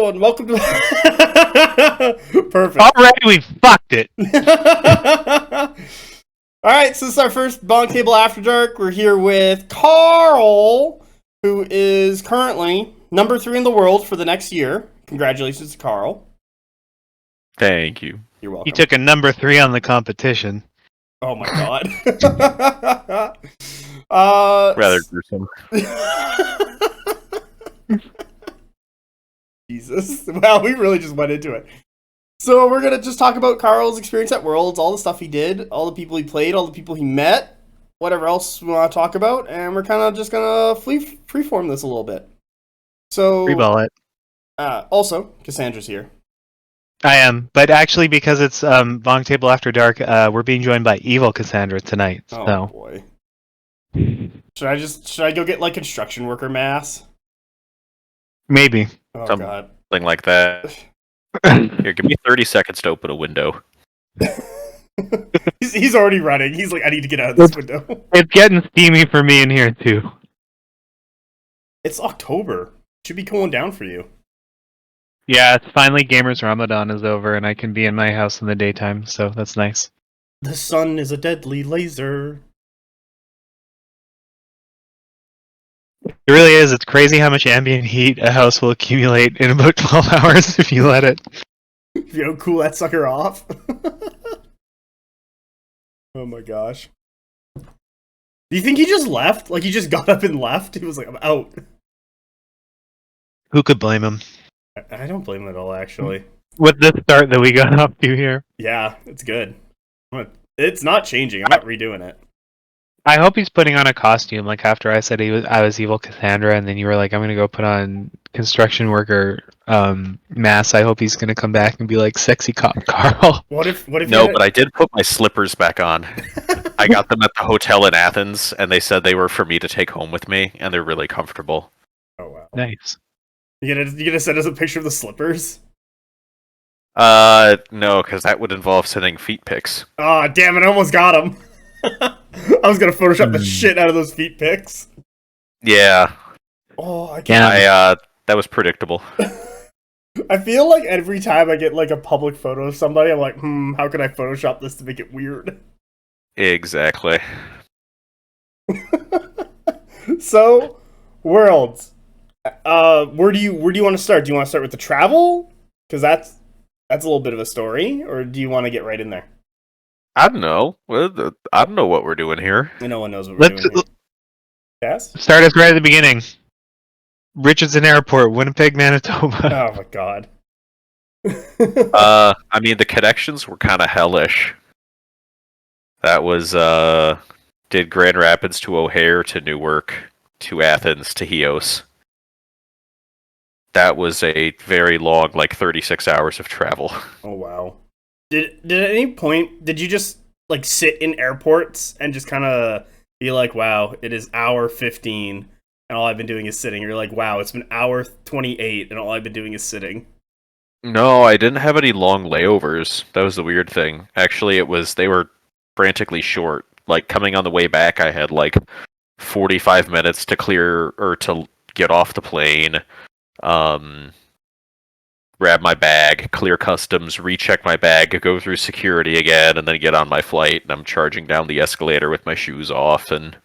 and welcome to... Perfect. Already we fucked it. Alright, so this is our first BonkTable After Dark. We're here with Karl, who is currently number 3 in the world for the next year. Congratulations to Karl. Thank you. You're welcome. You took a number 3 on the competition. Oh my god. Rather gruesome. Jesus. Wow, we really just went into it. So we're going to just talk about Karl's experience at Worlds, all the stuff he did, all the people he played, all the people he met, whatever else we want to talk about, and we're kind of just going to freeform this a little bit. So, Freeball it. Also, Cassandra's here. I am, but actually because it's BonkTable After Dark, we're being joined by Evil Cassandra tonight. Oh So. boy. Should I go get like construction worker mass? Maybe. Oh god. Something like that. Here, give me 30 seconds to open a window. he's already running. He's like, I need to get out of this window. It's getting steamy for me in here too. It's October. Should be cooling down for you. Yeah, it's finally Gamers Ramadan is over and I can be in my house in the daytime, so that's nice. The sun is a deadly laser. It really is. It's crazy how much ambient heat a house will accumulate in about 12 hours if you let it. You know, cool that sucker off. Oh my gosh. Do you think he just left? Like he just got up and left? He was like, I'm out. Who could blame him? I don't blame him at all, actually. With this start that we got off to here. Yeah, it's good. It's not changing. I'm not redoing it. I hope he's putting on a costume. Like after I said I was Evil Cassandra, and then you were like, I'm gonna go put on construction worker mask. I hope he's gonna come back and be like sexy cop Karl. What if No, but I did put my slippers back on. I got them at the hotel in Athens, and they said they were for me to take home with me, and they're really comfortable. Oh wow. Nice. You gonna send us a picture of the slippers? No, because that would involve sending feet pics. Aw, damn it, I almost got him. I was gonna Photoshop the shit out of those feet pics. Yeah. Oh, I can't. That was predictable. I feel like every time I get like a public photo of somebody, I'm like, how can I Photoshop this to make it weird? Exactly. So, Worlds. Where do you want to start? Do you want to start with the travel? Because that's a little bit of a story, or do you want to get right in there? I don't know. Well, I don't know what we're doing here. No one knows what we're doing here. Yes? Start us right at the beginning. Richardson Airport, Winnipeg, Manitoba. Oh my god. I mean, the connections were kind of hellish. That was, did Grand Rapids to O'Hare to Newark to Athens to Chios. That was a very long, like 36 hours of travel. Oh wow. Did at any point did you just like sit in airports and just kind of be like, wow, it is hour 15 and all I've been doing is sitting? You're like, wow, it's been hour 28 and all I've been doing is sitting. No, I didn't have any long layovers. That was the weird thing. Actually, they were frantically short. Like coming on the way back, I had like 45 minutes to clear or to get off the plane. Grab my bag, clear customs, recheck my bag, go through security again, and then get on my flight. And I'm charging down the escalator with my shoes off and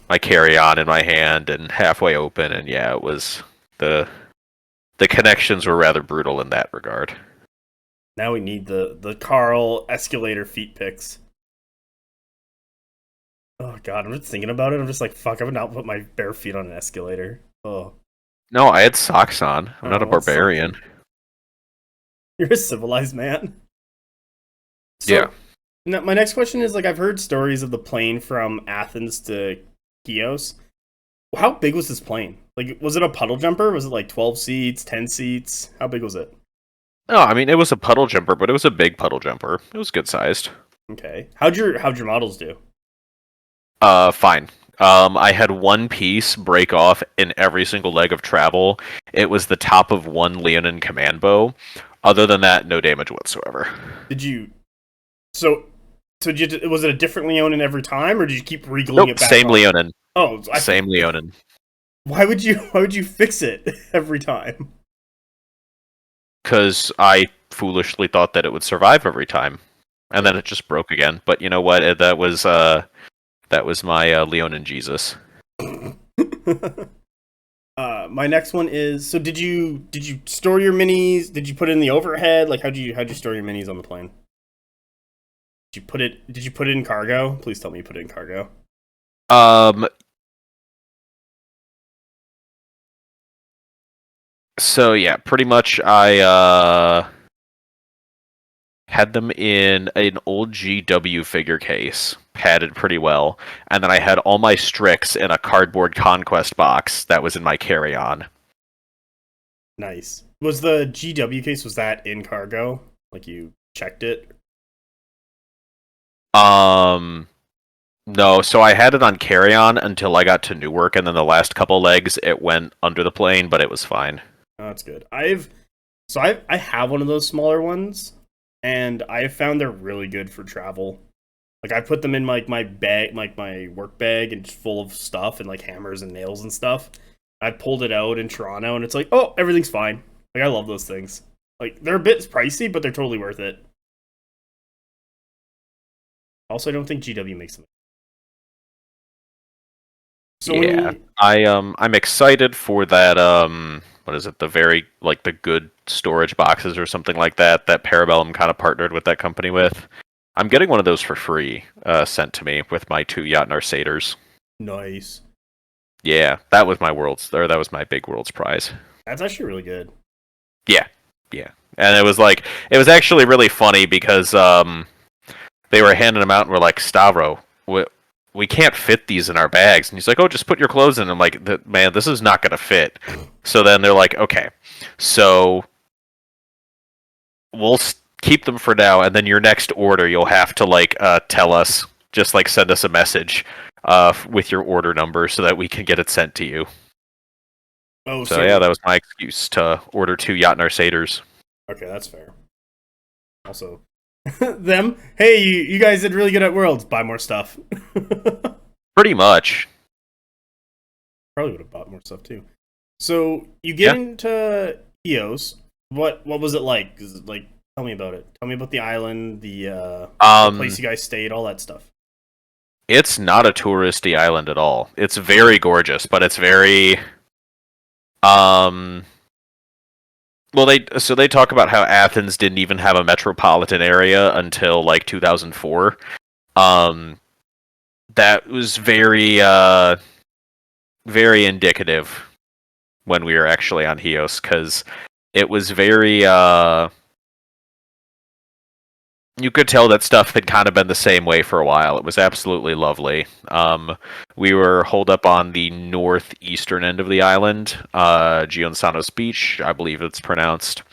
my carry-on in my hand and halfway open. And yeah, it was the connections were rather brutal in that regard. Now we need the Karl escalator feet pics. Oh god, I'm just thinking about it. I'm just like, fuck, I would not put my bare feet on an escalator. Oh. No, I had socks on. I'm not a barbarian. You're a civilized man. So, Yeah. Now, my next question is, like, I've heard stories of the plane from Athens to Chios. How big was this plane? Like, was it a puddle jumper? Was it like 12 seats, 10 seats? How big was it? No, I mean, it was a puddle jumper, but it was a big puddle jumper. It was good sized. Okay. How'd your models do? Fine. I had one piece break off in every single leg of travel. It was the top of one Leonin command bow. Other than that, no damage whatsoever. So was it a different Leonin every time, or did you keep regluing it back Same on? Leonin. Oh, Same Leonin. Why would you fix it every time? because I foolishly thought that it would survive every time, and then it just broke again. But you know what? That was my Leonin Jesus. My next one is, so did you store your minis? Did you put it in the overhead? Like how'd you store your minis on the plane? Did you put it in cargo? Please tell me you put it in cargo. So yeah, pretty much I had them in an old GW figure case, padded pretty well, and then I had all my Strix in a cardboard Conquest box that was in my carry-on. Nice. Was the GW case, was that in cargo? Like you checked it? No, so I had it on carry-on until I got to Newark, and then the last couple legs it went under the plane, but it was fine. Oh, that's good. I have one of those smaller ones, and I found they're really good for travel. Like I put them in like my bag, like my work bag, and just full of stuff and like hammers and nails and stuff. I pulled it out in Toronto, and it's like, oh, everything's fine. Like I love those things. Like they're a bit pricey, but they're totally worth it. Also, I don't think GW makes them. So yeah, I'm excited for that. What is it? The very like the good storage boxes or something like that that Parabellum kind of partnered with that company with. I'm getting one of those for free, sent to me with my 2 Jotnar satyrs. Nice. Yeah, that was that was my big world's prize. That's actually really good. Yeah, and it was actually really funny because they were handing them out and we're like, Stavro, we can't fit these in our bags. And he's like, oh, just put your clothes in. I'm like, man, this is not going to fit. So then they're like, okay, so we'll keep them for now. And then your next order, you'll have to tell us, just send us a message with your order number so that we can get it sent to you. Oh, so yeah, that was my excuse to order 2 Jotnar satyrs. Okay, that's fair. Also, them, hey, you guys did really good at Worlds. Buy more stuff. Pretty much. Probably would have bought more stuff too. So you get into Chios. What was it like? Is it like, tell me about it. Tell me about the island, the place you guys stayed, all that stuff. It's not a touristy island at all. It's very gorgeous, but it's very well, they talk about how Athens didn't even have a metropolitan area until 2004. That was very very indicative when we were actually on Chios, because it was very you could tell that stuff had kind of been the same way for a while. It was absolutely lovely. We were holed up on the northeastern end of the island, Gionsanos Beach, I believe it's pronounced.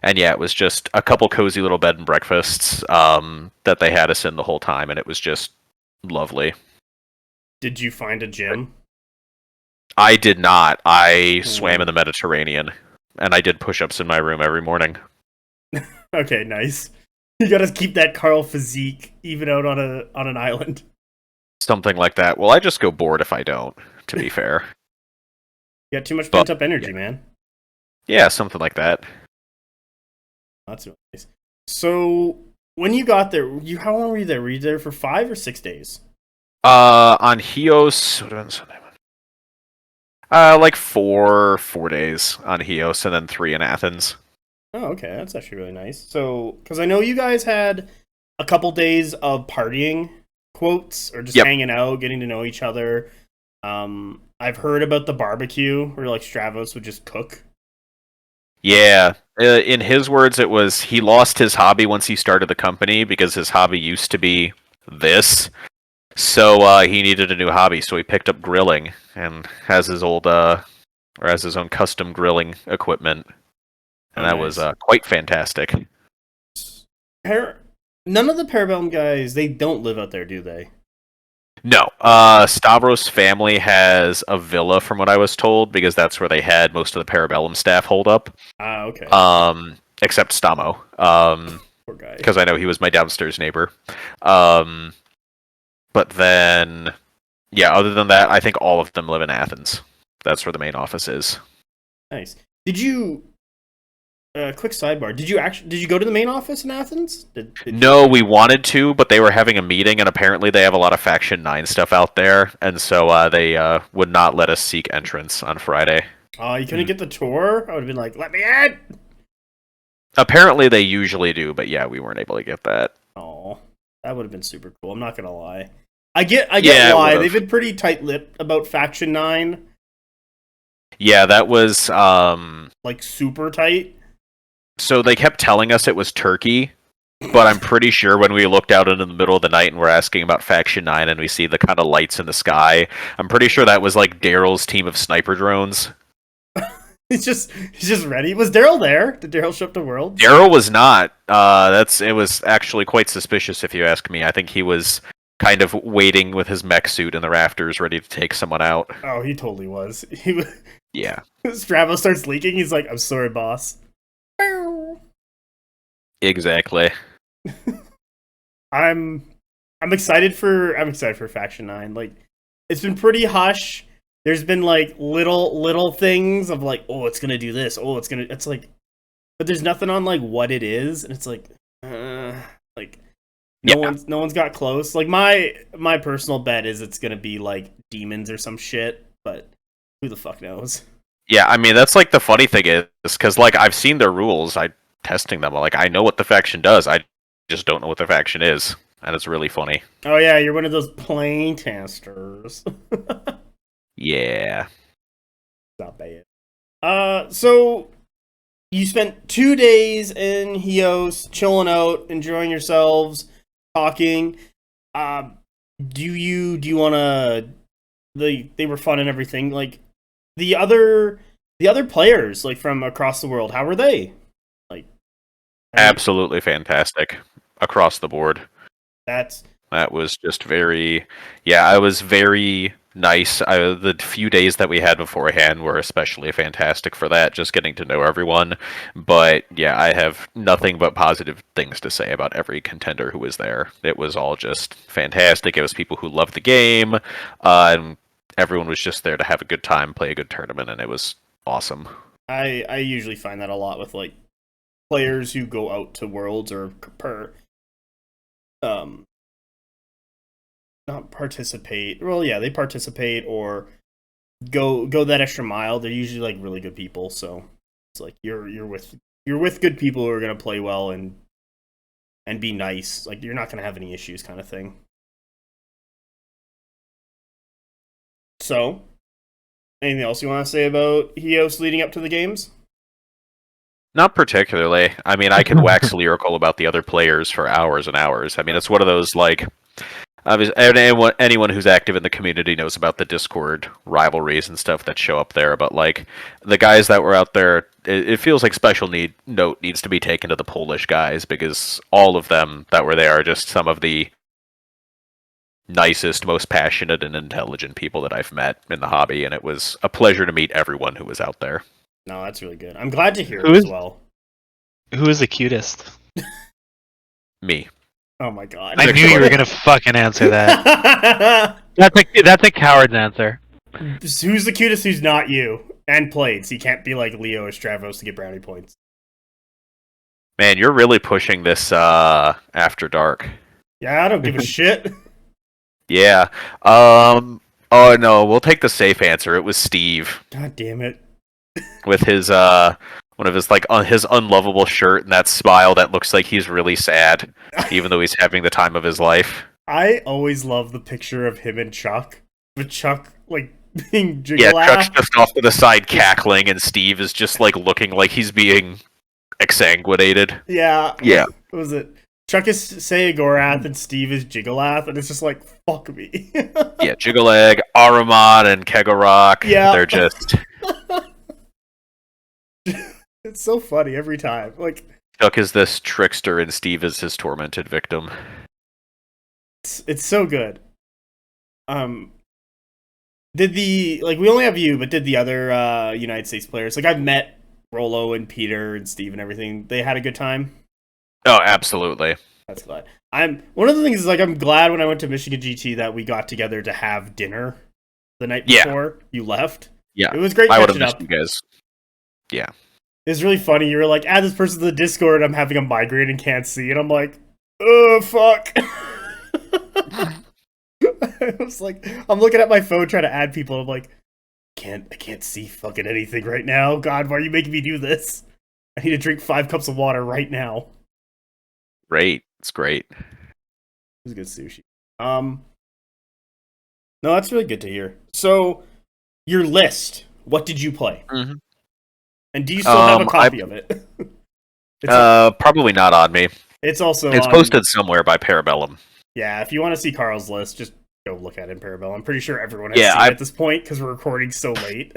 And yeah, it was just a couple cozy little bed and breakfasts that they had us in the whole time, and it was just lovely. Did you find a gym? I did not. I swam in the Mediterranean, and I did push-ups in my room every morning. Okay, nice. You gotta keep that Karl physique even out on an island. Something like that. Well, I just go bored if I don't, to be fair. You got too much pent-up energy, man. Yeah, something like that. That's really nice. So, when you got there, how long were you there? Were you there for 5 or 6 days? On Chios, what did I say? 4 days on Chios, and then 3 in Athens. Oh, okay, that's actually really nice. So, because I know you guys had a couple days of partying, quotes, or just hanging out, getting to know each other. I've heard about the barbecue where Stravos would just cook. Yeah, in his words, it was he lost his hobby once he started the company because his hobby used to be this. So he needed a new hobby, so he picked up grilling and has his own custom grilling equipment, and that was quite fantastic. None of the Parabellum guys, they don't live out there, do they? No. Stavros' family has a villa, from what I was told, because that's where they had most of the Parabellum staff hold up. Ah, okay. Except Stamo. Poor guy. Because I know he was my downstairs neighbor. But then, yeah, other than that, I think all of them live in Athens. That's where the main office is. Nice. Did you quick sidebar. Did you go to the main office in Athens? No, we wanted to, but they were having a meeting, and apparently they have a lot of Faction 9 stuff out there, and so they would not let us seek entrance on Friday. Oh, you couldn't get the tour? I would have been like, let me in! Apparently they usually do, but yeah, we weren't able to get that. Oh, that would have been super cool. I'm not gonna lie. I get Yeah, why. would've. They've been pretty tight-lipped about Faction 9. Yeah, that was, Like, super tight. so they kept telling us it was Turkey, but I'm pretty sure when we looked out into the middle of the night and we're asking about Faction 9 and we see the kind of lights in the sky, I'm pretty sure that was like Daryl's team of sniper drones. He's just ready. Was Daryl there? Did Daryl show up to Worlds? Daryl was not. It was actually quite suspicious if you ask me. I think he was kind of waiting with his mech suit in the rafters ready to take someone out. Oh, he totally was. He was. Yeah. Stravo starts leaking. He's like, "I'm sorry, boss." Exactly. I'm excited for Faction 9. Like, it's been pretty hush. There's been like little things of like, oh, it's gonna do this. Oh, it's like, but there's nothing on like what it is, and it's like, like no one's got close. Like my personal bet is it's gonna be like demons or some shit, but who the fuck knows? Yeah, I mean that's like the funny thing is because like I've seen their rules. I testing them. Like I know what the faction does. I just don't know what the faction is, and it's really funny. Oh yeah, you're one of those plain testers. Yeah. Not bad. So you spent 2 days in Chios, chilling out, enjoying yourselves, talking. Do you wanna? They were fun and everything. Like the other players, like from across the world, how were they? Like Absolutely fantastic across the board. That was just very, I was very nice. The few days that we had beforehand were especially fantastic for that, just getting to know everyone. But yeah, I have nothing but positive things to say about every contender who was there. It was all just fantastic. It was people who loved the game, and everyone was just there to have a good time, play a good tournament, and it was awesome. I usually find that a lot with like players who go out to Worlds or not participate. Well, yeah, they participate or go that extra mile. They're usually like really good people, so it's like you're with good people who are gonna play well and be nice. Like you're not gonna have any issues, kind of thing. So, anything else you want to say about Chios leading up to the games? Not particularly. I mean, I can wax lyrical about the other players for hours and hours. I mean, it's one of those like. Anyone who's active in the community knows about the Discord rivalries and stuff that show up there, but like the guys that were out there, it feels like special note needs to be taken to the Polish guys because all of them that were there are just some of the nicest, most passionate and intelligent people that I've met in the hobby, and it was a pleasure to meet everyone who was out there. No, that's really good. I'm glad to hear it as well. Who is the cutest? Me. Oh my god. I knew you were gonna fucking answer that. That's a coward's answer. Who's the cutest who's not you? And played, so you can't be like Leo or Stravos to get brownie points. Man, you're really pushing this after dark. Yeah, I don't give a shit. Yeah. Oh no, we'll take the safe answer. It was Steve. God damn it. With his one of his like his unlovable shirt and that smile that looks like he's really sad, even though he's having the time of his life. I always love the picture of him and Chuck. With Chuck like being jiggle. Yeah, Chuck's just off to the side cackling, and Steve is just like looking like he's being exsanguinated. Yeah. Yeah. What was it? Chuck is Sayagorath and Steve is Jiggleath, and it's just like, fuck me. Yeah, Jiggaleg, Aramon, and Kegorok. Yeah. They're just... It's so funny every time. Like Chuck is this trickster, and Steve is his tormented victim. It's so good. Did we only have you, but did the other United States players, like I've met Rolo and Peter and Steve and everything, they had a good time? Oh, absolutely. That's glad. One of the things is like I'm glad when I went to Michigan GT that we got together to have dinner the night before you left. Yeah. It was great I would have catching missed up. you guys. Yeah. It's really funny. You were like, add this person to the Discord. I'm having a migraine and can't see. And I'm like, oh, fuck. I was like, I'm looking at my phone trying to add people. I'm like, I can't see fucking anything right now. God, why are you making me do this? I need to drink 5 cups of water right now. Great. It's great. It was good sushi. No, that's really good to hear. So, your list. What did you play? Mm-hmm. And do you still have a copy of it? Probably not on me. It's also It's posted somewhere by Parabellum. Yeah, if you want to see Karl's list, just go look at it in Parabellum. I'm pretty sure everyone has seen it at this point because we're recording so late.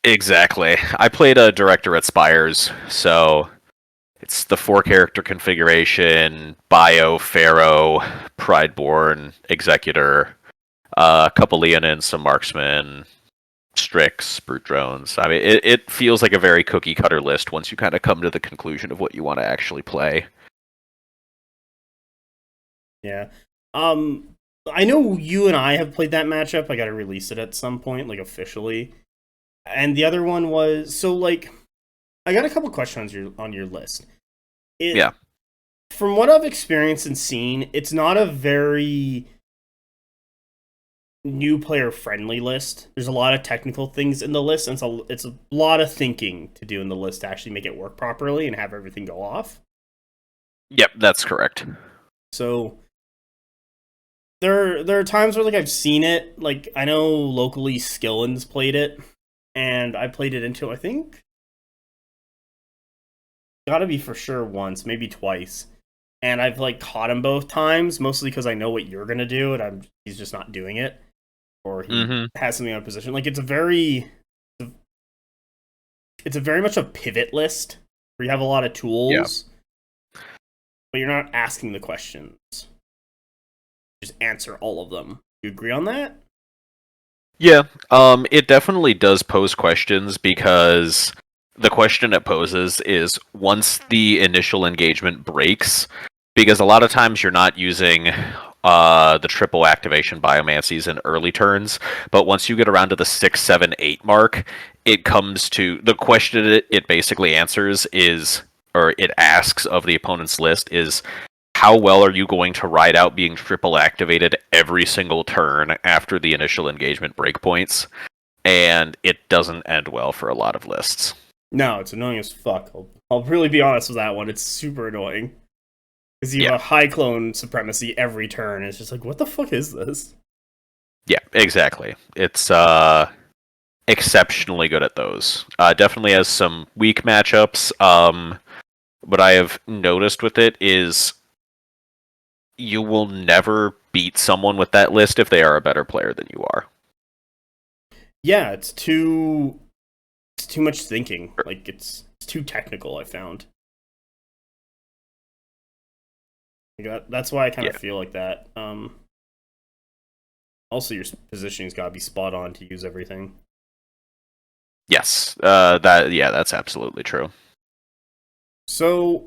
Exactly. I played a Director at Spires, so it's the 4-character configuration: Bio, Pharaoh, Prideborn, Executor, a couple Leonins, some Marksmen, Strix, Brute Drones. I mean, it feels like a very cookie-cutter list once you kind of come to the conclusion of what you want to actually play. Yeah. I know you and I have played that matchup. I gotta release it at some point, like officially. And the other one was so like I got a couple questions on your list. Yeah. From what I've experienced and seen, it's not a very new player friendly list. There's a lot of technical things in the list, and it's a lot of thinking to do in the list to actually make it work properly and have everything go off. Yep, that's correct. So there are times where like I've seen it, like I know locally Skillin's played it, and I played it into I think gotta be for sure once, maybe twice. And I've like caught him both times, mostly because I know what you're gonna do, and he's just not doing it, or he has something on position. Like it's a very much a pivot list where you have a lot of tools, but you're not asking the questions. Just answer all of them. You agree on that? Yeah, it definitely does pose questions because the question it poses is once the initial engagement breaks, because a lot of times you're not using the triple activation biomancies in early turns, but once you get around to the 6, 7, 8 mark, it comes to the question it basically answers is, or it asks of the opponent's list is, how well are you going to ride out being triple activated every single turn after the initial engagement breakpoints? And it doesn't end well for a lot of lists. No, it's annoying as fuck. I'll really be honest with that one. It's super annoying. Because you have a high clone supremacy every turn. And it's just like, what the fuck is this? Yeah, exactly. It's exceptionally good at those. Definitely has some weak matchups. What I have noticed with it is you will never beat someone with that list if they are a better player than you are. Yeah, it's too much thinking. Like it's too technical, I found. That's why I kind of feel like that. Also, your positioning's got to be spot on to use everything. Yes, that's absolutely true. So,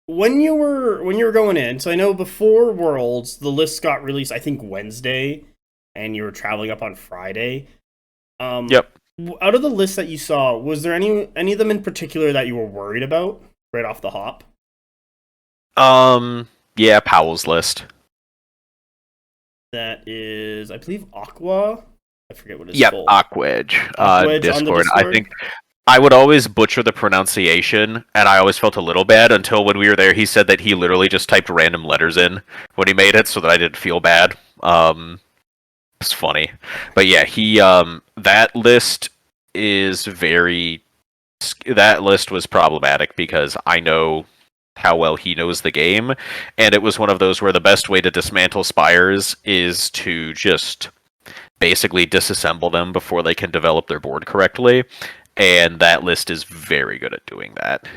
when you were going in, so I know before Worlds, the list got released, I think Wednesday, and you were traveling up on Friday. Yep. Out of the list that you saw, was there any of them in particular that you were worried about right off the hop? Yeah, Powell's list. That is, I believe, Aqua. I forget what it's full. Aquedge. Discord. I think I would always butcher the pronunciation, and I always felt a little bad until when we were there, he said that he literally just typed random letters in when he made it, so that I didn't feel bad. It's funny, but yeah, he that list is that list was problematic because I know how well he knows the game, and it was one of those where the best way to dismantle Spires is to just basically disassemble them before they can develop their board correctly, and that list is very good at doing that.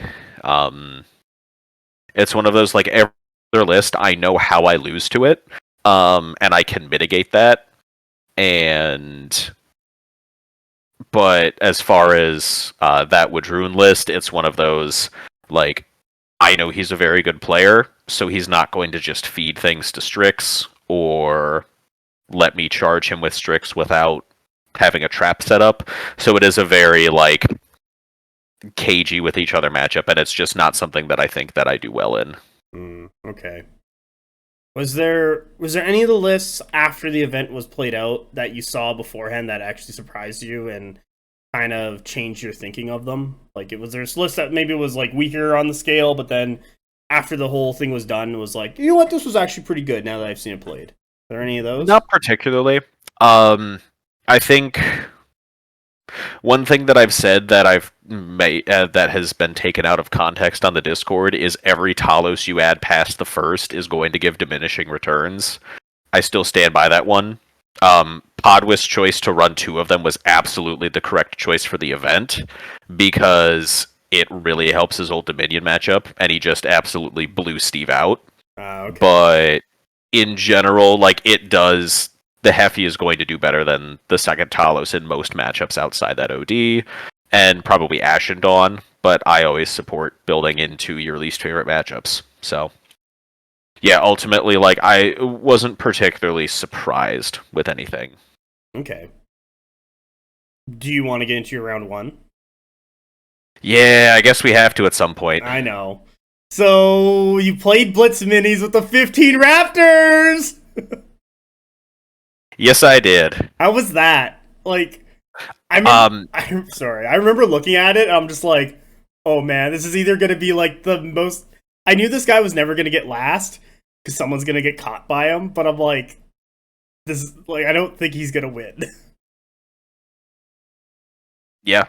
It's one of those, like, every other list, I know how I lose to it, and I can mitigate that, but as far as that Wadroon list, it's one of those, like, I know he's a very good player, so he's not going to just feed things to Strix or let me charge him with Strix without having a trap set up. So it is a very, like, cagey with each other matchup, and it's just not something that I think that I do well in. Okay. Was there any of the lists after the event was played out that you saw beforehand that actually surprised you and kind of changed your thinking of them? Like, was there a list that maybe was like weaker on the scale, but then after the whole thing was done, it was like, you know what, this was actually pretty good now that I've seen it played. Are there any of those? Not particularly. I think one thing that I've said that that has been taken out of context on the Discord is every Talos you add past the first is going to give diminishing returns. I still stand by that one. Podwist's choice to run 2 of them was absolutely the correct choice for the event because it really helps his Old Dominion matchup, and he just absolutely blew Steve out. Okay. But in general, like, it does... The Heffy is going to do better than the second Talos in most matchups outside that OD, and probably Ashen Dawn, but I always support building into your least favorite matchups. So, yeah, ultimately, like, I wasn't particularly surprised with anything. Okay. Do you want to get into your round 1? Yeah, I guess we have to at some point. I know. So, you played Blitz Minis with the 15 Raptors! Yes, I did. How was that? Like, I'm sorry. I remember looking at it, I'm just like, oh man, this is either going to be like the most... I knew this guy was never going to get last, because someone's going to get caught by him, but I'm like, this is, like, I don't think he's going to win. Yeah.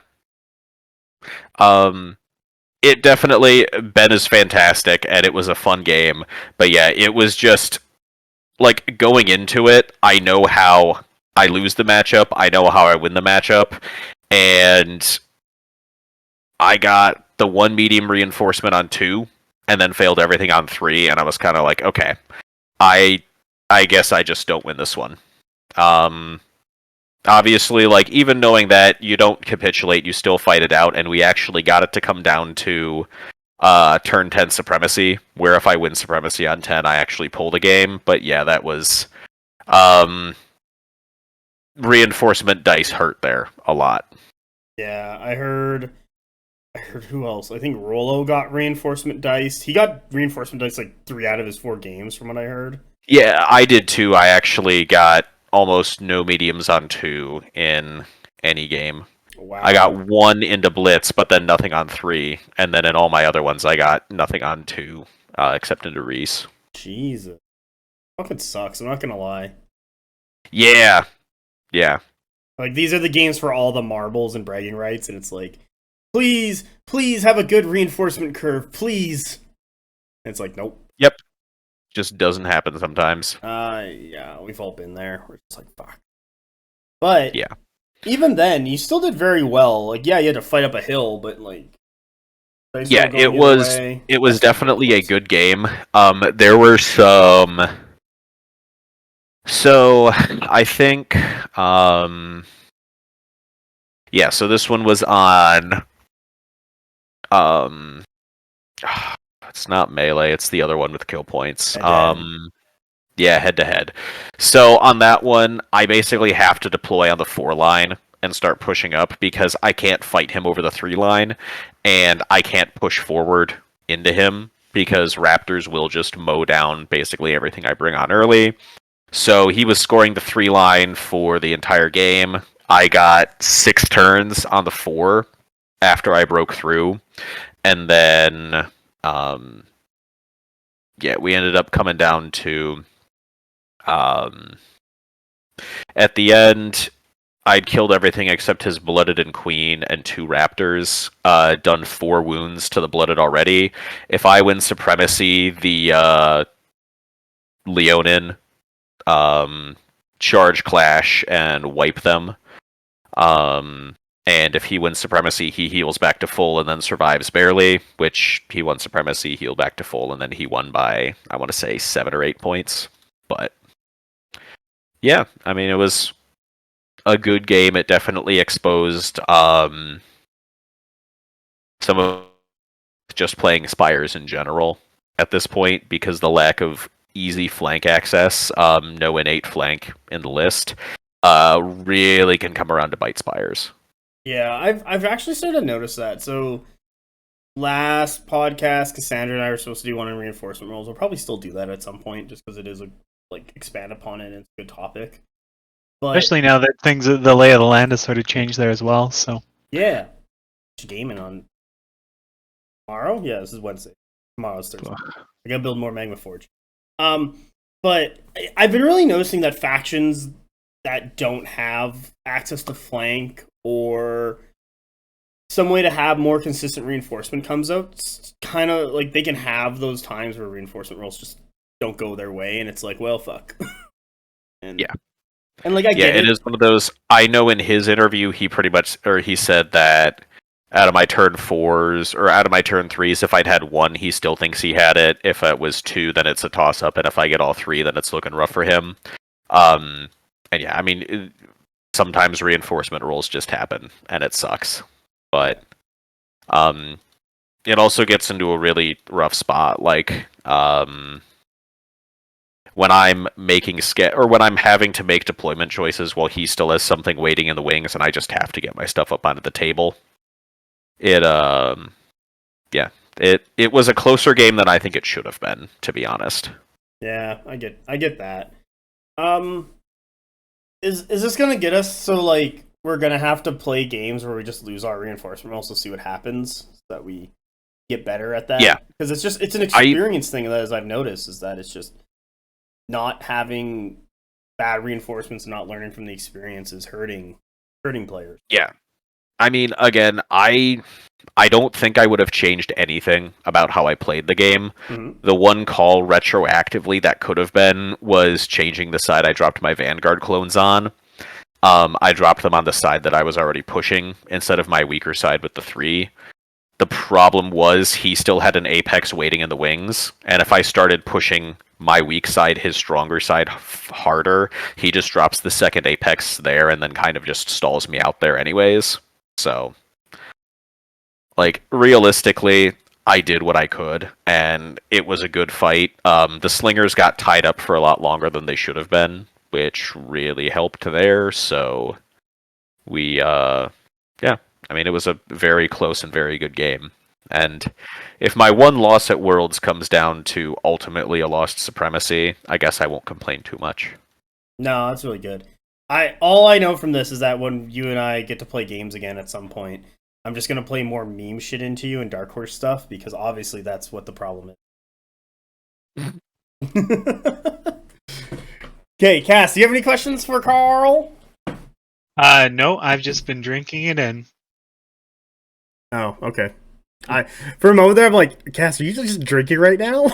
It definitely... Ben is fantastic, and it was a fun game, but yeah, it was just... Like, going into it, I know how I lose the matchup, I know how I win the matchup, and I got the 1 medium reinforcement on 2, and then failed everything on 3, and I was kind of like, okay, I guess I just don't win this one. Obviously, like, even knowing that, you don't capitulate, you still fight it out, and we actually got it to come down to... turn 10 Supremacy, where if I win Supremacy on 10, I actually pull the game. But yeah, that was... reinforcement dice hurt there a lot. Yeah, I heard who else? I think Rolo got reinforcement dice. He got reinforcement dice like 3 out of his 4 games, from what I heard. Yeah, I did too. I actually got almost no mediums on 2 in any game. Wow. I got 1 into Blitz, but then nothing on 3. And then in all my other ones, I got nothing on 2, except into Reese. Jesus. Fucking sucks, I'm not gonna lie. Yeah. Yeah. Like, these are the games for all the marbles and bragging rights, and it's like, please have a good reinforcement curve, please. And it's like, nope. Yep. Just doesn't happen sometimes. Yeah, we've all been there. We're just like, fuck. But, yeah. Even then, you still did very well. Like, yeah, you had to fight up a hill, but like... Yeah, it was definitely a good game. There were some... So, I think... Yeah, so this one was on... It's not melee, it's the other one with kill points. Yeah, head-to-head. So on that one, I basically have to deploy on the 4 line and start pushing up because I can't fight him over the 3 line, and I can't push forward into him because Raptors will just mow down basically everything I bring on early. So he was scoring the 3 line for the entire game. I got 6 turns on the 4 after I broke through, and then yeah, we ended up coming down to at the end, I'd killed everything except his Blooded and Queen and 2 Raptors, done 4 wounds to the Blooded already. If I win Supremacy, the Leonin charge Clash and wipe them. And if he wins Supremacy, he heals back to full and then survives barely, which he won Supremacy, healed back to full, and then he won by, I want to say, 7 or 8 points. But yeah, I mean, it was a good game. It definitely exposed some of just playing Spires in general at this point because the lack of easy flank access, no innate flank in the list, really can come around to bite Spires. Yeah, I've actually started to notice that. So last podcast, Cassandra and I were supposed to do one on reinforcement roles. We'll probably still do that at some point, just because it is a expand upon it and it's a good topic. But Especially now that the lay of the land has sort of changed there as well. So yeah, gaming on tomorrow. Yeah, this is Wednesday. Tomorrow's Thursday. I gotta build more Magma Forge. But I've been really noticing that factions that don't have access to flank or some way to have more consistent reinforcement comes out, it's kind of like they can have those times where reinforcement rolls just don't go their way, and it's like, well, fuck. And, Yeah. And like I get it is one of those. I know in his interview he pretty much, or he said that out of my turn 4s or out of my turn 3s, if I'd had 1, he still thinks he had it. If it was 2, then it's a toss up, and if I get all 3, then it's looking rough for him. And yeah, I mean, sometimes reinforcement rolls just happen, and it sucks. But it also gets into a really rough spot, like when I'm making or when I'm having to make deployment choices while he still has something waiting in the wings, and I just have to get my stuff up onto the table. It it was a closer game than I think it should have been, to be honest. Yeah, I get that. Is this gonna get us so like we're gonna have to play games where we just lose our reinforcement rolls to see what happens, so that we get better at that? Yeah, because it's an experience thing that, as I've noticed, is that it's just not having bad reinforcements and not learning from the experience is hurting players. Yeah, I mean, again, I don't think I would have changed anything about how I played the game. Mm-hmm. The one call retroactively that could have been was changing the side I dropped my Vanguard clones on. I dropped them on the side that I was already pushing instead of my weaker side with the 3. The problem was he still had an Apex waiting in the wings, and if I started pushing my weak side, his stronger side, harder, he just drops the second Apex there and then kind of just stalls me out there anyways. So, like, realistically, I did what I could, and it was a good fight. The slingers got tied up for a lot longer than they should have been, which really helped there, so we, I mean, it was a very close and very good game. And if my one loss at Worlds comes down to ultimately a lost supremacy, I guess I won't complain too much. No, that's really good. All I know from this is that when you and I get to play games again at some point, I'm just gonna play more meme shit into you and Dark Horse stuff, because obviously that's what the problem is. Okay, Cass, do you have any questions for Karl? No, I've just been drinking it in. Oh, okay. For a moment there, I'm like, Cass, are you just drinking right now?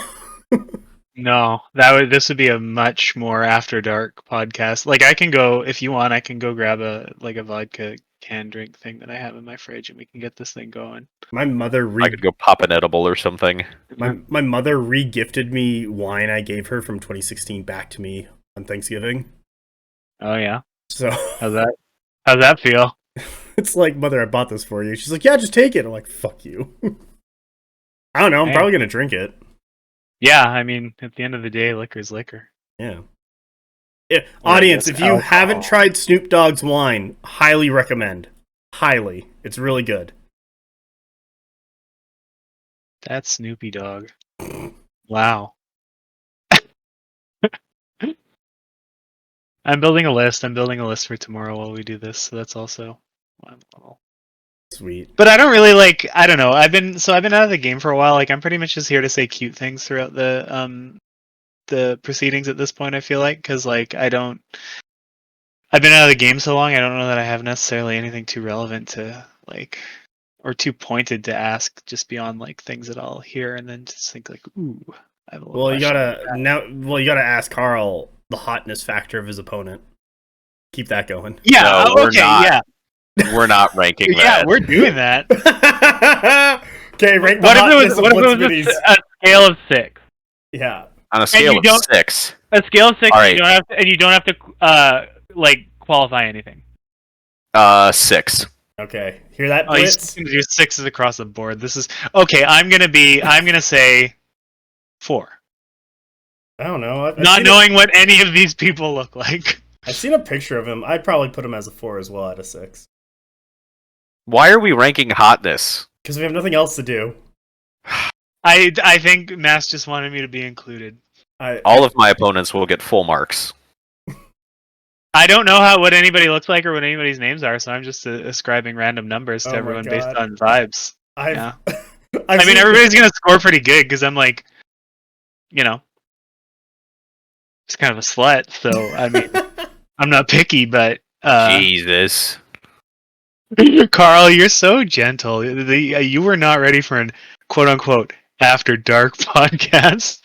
No, this would be a much more after dark podcast. Like, I can go, if you want, I can go grab a vodka canned drink thing that I have in my fridge, and we can get this thing going. My mother I could go pop an edible or something. My mother re-gifted me wine I gave her from 2016 back to me on Thanksgiving. Oh yeah. So how's that feel? It's like, Mother, I bought this for you. She's like, yeah, just take it. I'm like, fuck you. I don't know. I'm probably gonna drink it. Yeah, I mean, at the end of the day, liquor's liquor. Yeah. Audience, if you haven't tried Snoop Dogg's wine, highly recommend. Highly. It's really good. That's Snoopy Dogg. Wow. I'm building a list. For tomorrow while we do this, so that's also one level. Sweet. But I don't really I don't know. I've been out of the game for a while. Like, I'm pretty much just here to say cute things throughout the proceedings at this point, I feel like, because like I've been out of the game so long, I don't know that I have necessarily anything too relevant to like, or too pointed to ask, just beyond like things that I'll hear and then just think like, ooh, I have a little you gotta ask Karl the hotness factor of his opponent. Keep that going. Yeah. No, okay. Yeah. We're not ranking that. Yeah, we're doing that. Okay, rank the what if hotness it was a scale of 6? Yeah. On a scale of 6. A scale of 6, All right. you don't have to like qualify anything. 6. Okay. Hear that, Oh, he's Blitz? gonna do 6s across the board. This is okay. I'm gonna say 4. I don't know. Not knowing what any of these people look like. I've seen a picture of him. I'd probably put him as a 4 as well, out of 6. Why are we ranking hotness? Because we have nothing else to do. I think Mass just wanted me to be included. All of my opponents will get full marks. I don't know what anybody looks like or what anybody's names are, so I'm just ascribing random numbers to everyone based on vibes. Yeah. I mean, everybody's gonna score pretty good because I'm like, you know, it's kind of a slut. So I mean, I'm not picky, but Jesus. Karl, you're so gentle. You were not ready for an quote unquote after dark podcast.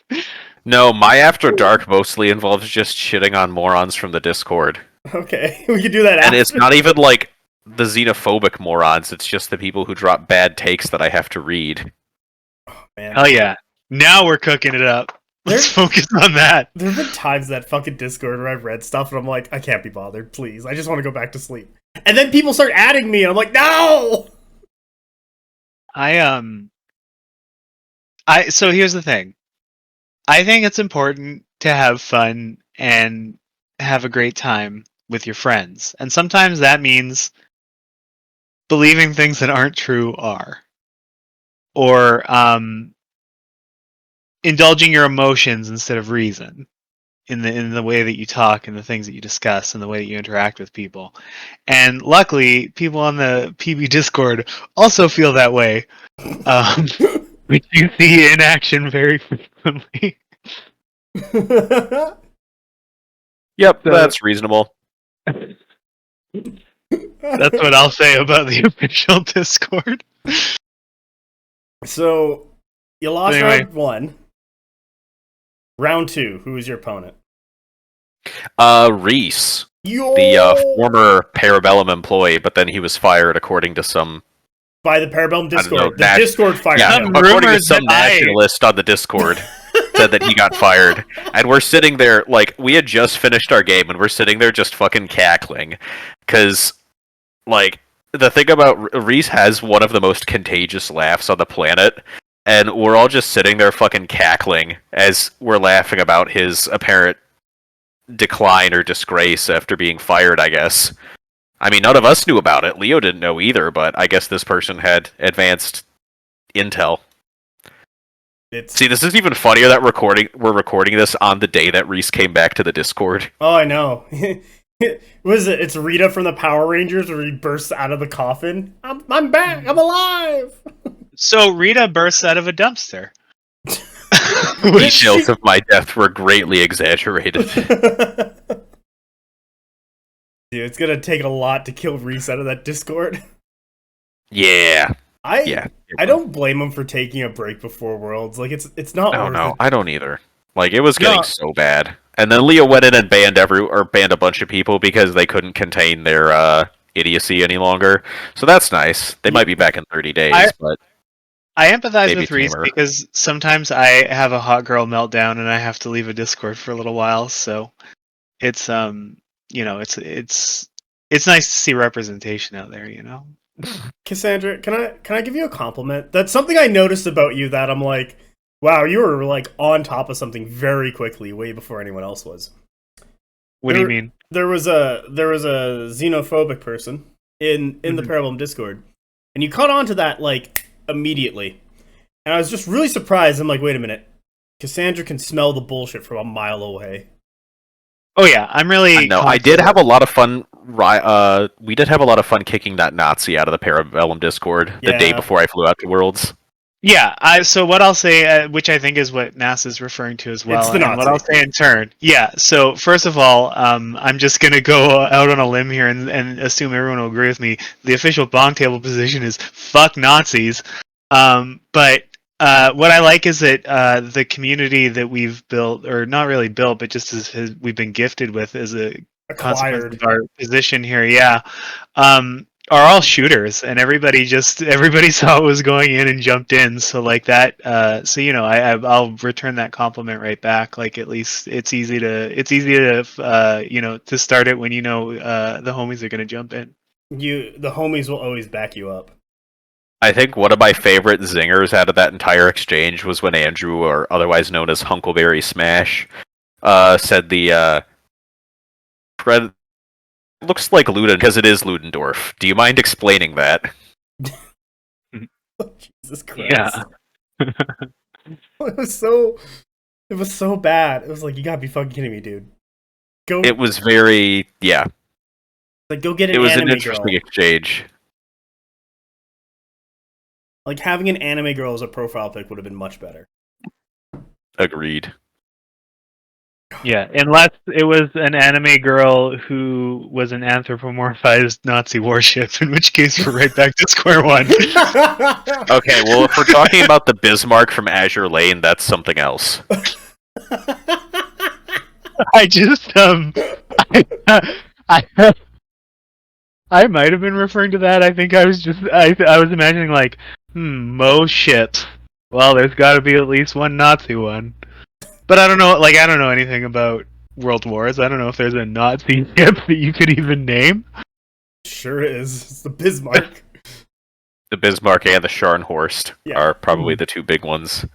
No, my after dark mostly involves just shitting on morons from the Discord. Okay, we can do that. And it's not even like the xenophobic morons. It's just the people who drop bad takes that I have to read. Oh, man. Hell yeah! Now we're cooking it up. Let's focus on that. There have been times that fucking Discord where I've read stuff and I'm like, I can't be bothered. Please, I just want to go back to sleep. And then people start adding me, and I'm like, no. So here's the thing. I think it's important to have fun and have a great time with your friends. And sometimes that means believing things that aren't true or indulging your emotions instead of reason in the way that you talk and the things that you discuss and the way that you interact with people. And luckily, people on the PB Discord also feel that way. Which you see in action very frequently. Yep, that's reasonable. That's what I'll say about the official Discord. So, you lost Anyway. round 1. Round 2, who is your opponent? Reese, the former Parabellum employee, but then he was fired according to some... By the Parabellum Discord. know, The Discord fired him. according to some nationalist on the Discord said that he got fired. And we're sitting there, like, we had just finished our game, and we're sitting there just fucking cackling. Because, like, the thing about Reese has one of the most contagious laughs on the planet, and we're all just sitting there fucking cackling as we're laughing about his apparent decline or disgrace after being fired, I guess. I mean, none of us knew about it. Leo didn't know either, but I guess this person had advanced intel. See, this is even funnier that we're recording this on the day that Reese came back to the Discord. Oh, I know. What is it? It's Rita from the Power Rangers where he bursts out of the coffin. I'm back. I'm alive. So Rita bursts out of a dumpster. Details of my death were greatly exaggerated. Dude, it's gonna take a lot to kill Reese out of that Discord. Yeah. I don't blame him for taking a break before Worlds. Like it's not worth it. I don't either. Like, it was getting so bad. And then Leo went in and banned a bunch of people because they couldn't contain their idiocy any longer. So that's nice. They might be back in 30 days, but I empathize with tamer. Reese because sometimes I have a hot girl meltdown and I have to leave a Discord for a little while. So it's it's nice to see representation out there. You know, Cassandra, can I give you a compliment? That's something I noticed about you that I'm like, wow, you were like on top of something very quickly, way before anyone else was. What do you mean? There was a xenophobic person in the Parabellum Discord, and you caught on to that like immediately. And I was just really surprised. I'm like, wait a minute, Cassandra can smell the bullshit from a mile away. Oh yeah, I'm really. No, I did have a lot of fun. We did have a lot of fun kicking that Nazi out of the Parabellum Discord the day before I flew out to Worlds. Yeah, so what I'll say, which I think is what NASA's referring to as well, it's the Nazi. And what I'll say in turn. Yeah, so first of all, I'm just going to go out on a limb here and assume everyone will agree with me. The official BonkTable position is fuck Nazis. But what I like is that the community that we've built, or not really built, but just as we've been gifted with as a consequence of our position here, are all shooters, and everybody saw what was going in and jumped in. So like that, I'll return that compliment right back. Like, at least it's easy to to start it when the homies are gonna jump in. The homies will always back you up. I think one of my favorite zingers out of that entire exchange was when Andrew, or otherwise known as Hunkleberry Smash, said the looks like Luden because it is Ludendorff. Do you mind explaining that? Jesus Christ. Yeah. It was so bad. It was like, you gotta be fucking kidding me, dude. It was very, yeah. Like, go get an It was an anime interesting girl. exchange. Like, having an anime girl as a profile pic would have been much better. Agreed. Yeah, unless it was an anime girl who was an anthropomorphized Nazi warship, in which case we're right back to square one. Okay, well, if we're talking about the Bismarck from Azure Lane, that's something else. I just I might have been referring to that. I think I was imagining like, Mo ships. Well, there's got to be at least one Nazi one. But I don't know. Like, I don't know anything about World Wars. I don't know if there's a Nazi ship that you could even name. Sure is. It's the Bismarck. The Bismarck and the Scharnhorst Yeah. are probably the two big ones.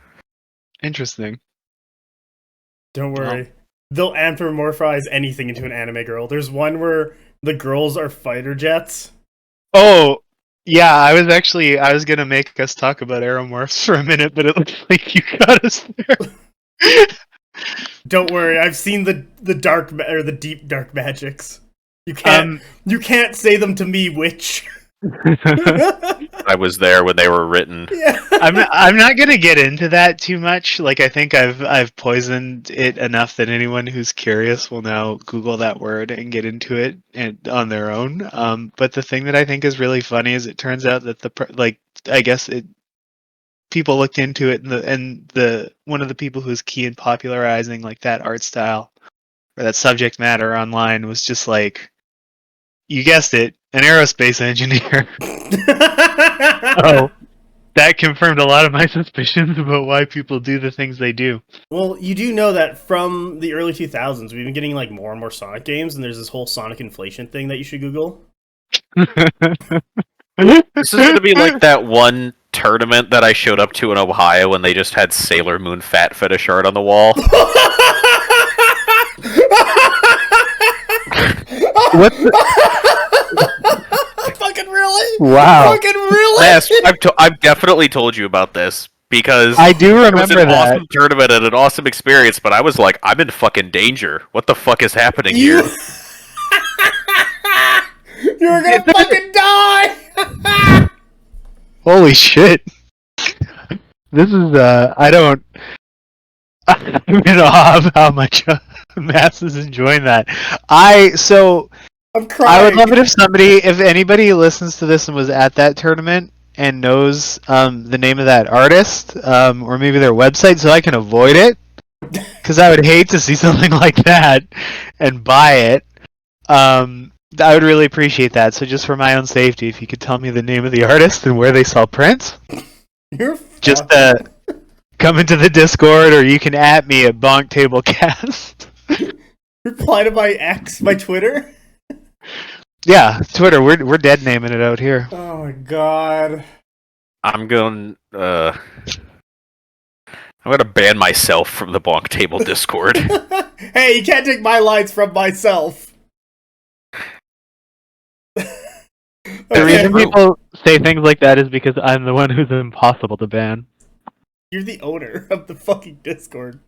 Interesting. Don't worry. They'll anthropomorphize anything into an anime girl. There's one where the girls are fighter jets. Oh, yeah. I was gonna make us talk about aeromorphs for a minute, but it looks like you got us there. Don't worry. I've seen the deep dark magics. You can't say them to me, witch. I was there when they were written. Yeah. I'm not gonna get into that too much. Like, I think I've poisoned it enough that anyone who's curious will now Google that word and get into it and on their own. But the thing that I think is really funny is it turns out that people looked into it, and the one of the people who's key in popularizing like that art style or that subject matter online was just like, you guessed it, an aerospace engineer. Oh, that confirmed a lot of my suspicions about why people do the things they do. Well, you do know that from the early 2000s, we've been getting like more and more Sonic games, and there's this whole Sonic inflation thing that you should Google. This is going to be like that one tournament that I showed up to in Ohio when they just had Sailor Moon fat fetish art on the wall. What? Fucking really? Wow. Fucking really? Yes, I've definitely told you about this because I do it was remember an that. awesome tournament and an awesome experience, but I was like, I'm in fucking danger. What the fuck is happening here? You're gonna fucking die! Holy shit. This is, I'm in awe of how much Mass is enjoying that. I'm crying. I would love it if anybody listens to this and was at that tournament and knows the name of that artist, or maybe their website, so I can avoid it. Because I would hate to see something like that and buy it. I would really appreciate that. So just for my own safety, if you could tell me the name of the artist and where they sell prints, just come into the Discord, or you can @ me at BonkTableCast. Reply to my Twitter. Yeah, Twitter. We're dead naming it out here. Oh my god. I'm going to ban myself from the BonkTable Discord. Hey, you can't take my lines from myself. The reason people say things like that is because I'm the one who's impossible to ban. You're the owner of the fucking Discord.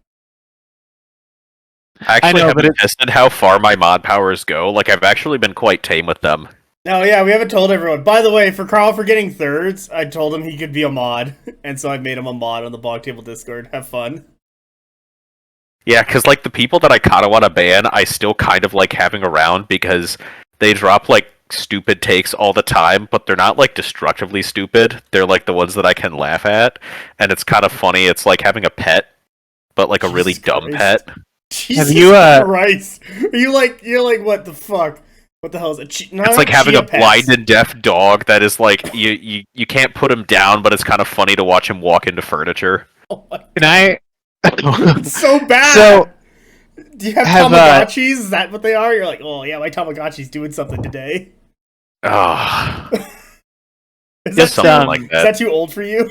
I actually I know, haven't tested how far my mod powers go. Like, I've actually been quite tame with them. Oh yeah, we haven't told everyone. By the way, for Karl for getting thirds, I told him he could be a mod, and so I made him a mod on the BonkTable Discord. Have fun. Yeah, because, like, the people that I kind of want to ban, I still kind of like having around because they drop, like, stupid takes all the time, but they're not, like, destructively stupid. They're, like, the ones that I can laugh at, and it's kind of funny. It's like having a pet, but, like, a really dumb pet. Jesus Christ. You're like, what the fuck? What the hell is it? It's like having a blind and deaf dog that is, like, you can't put him down, but it's kind of funny to watch him walk into furniture. Oh my Can I... It's so bad! So, do you have Tamagotchis? Is that what they are? You're like, oh yeah, my Tamagotchi's doing something today. Oh. Is Just something like that. Is that too old for you?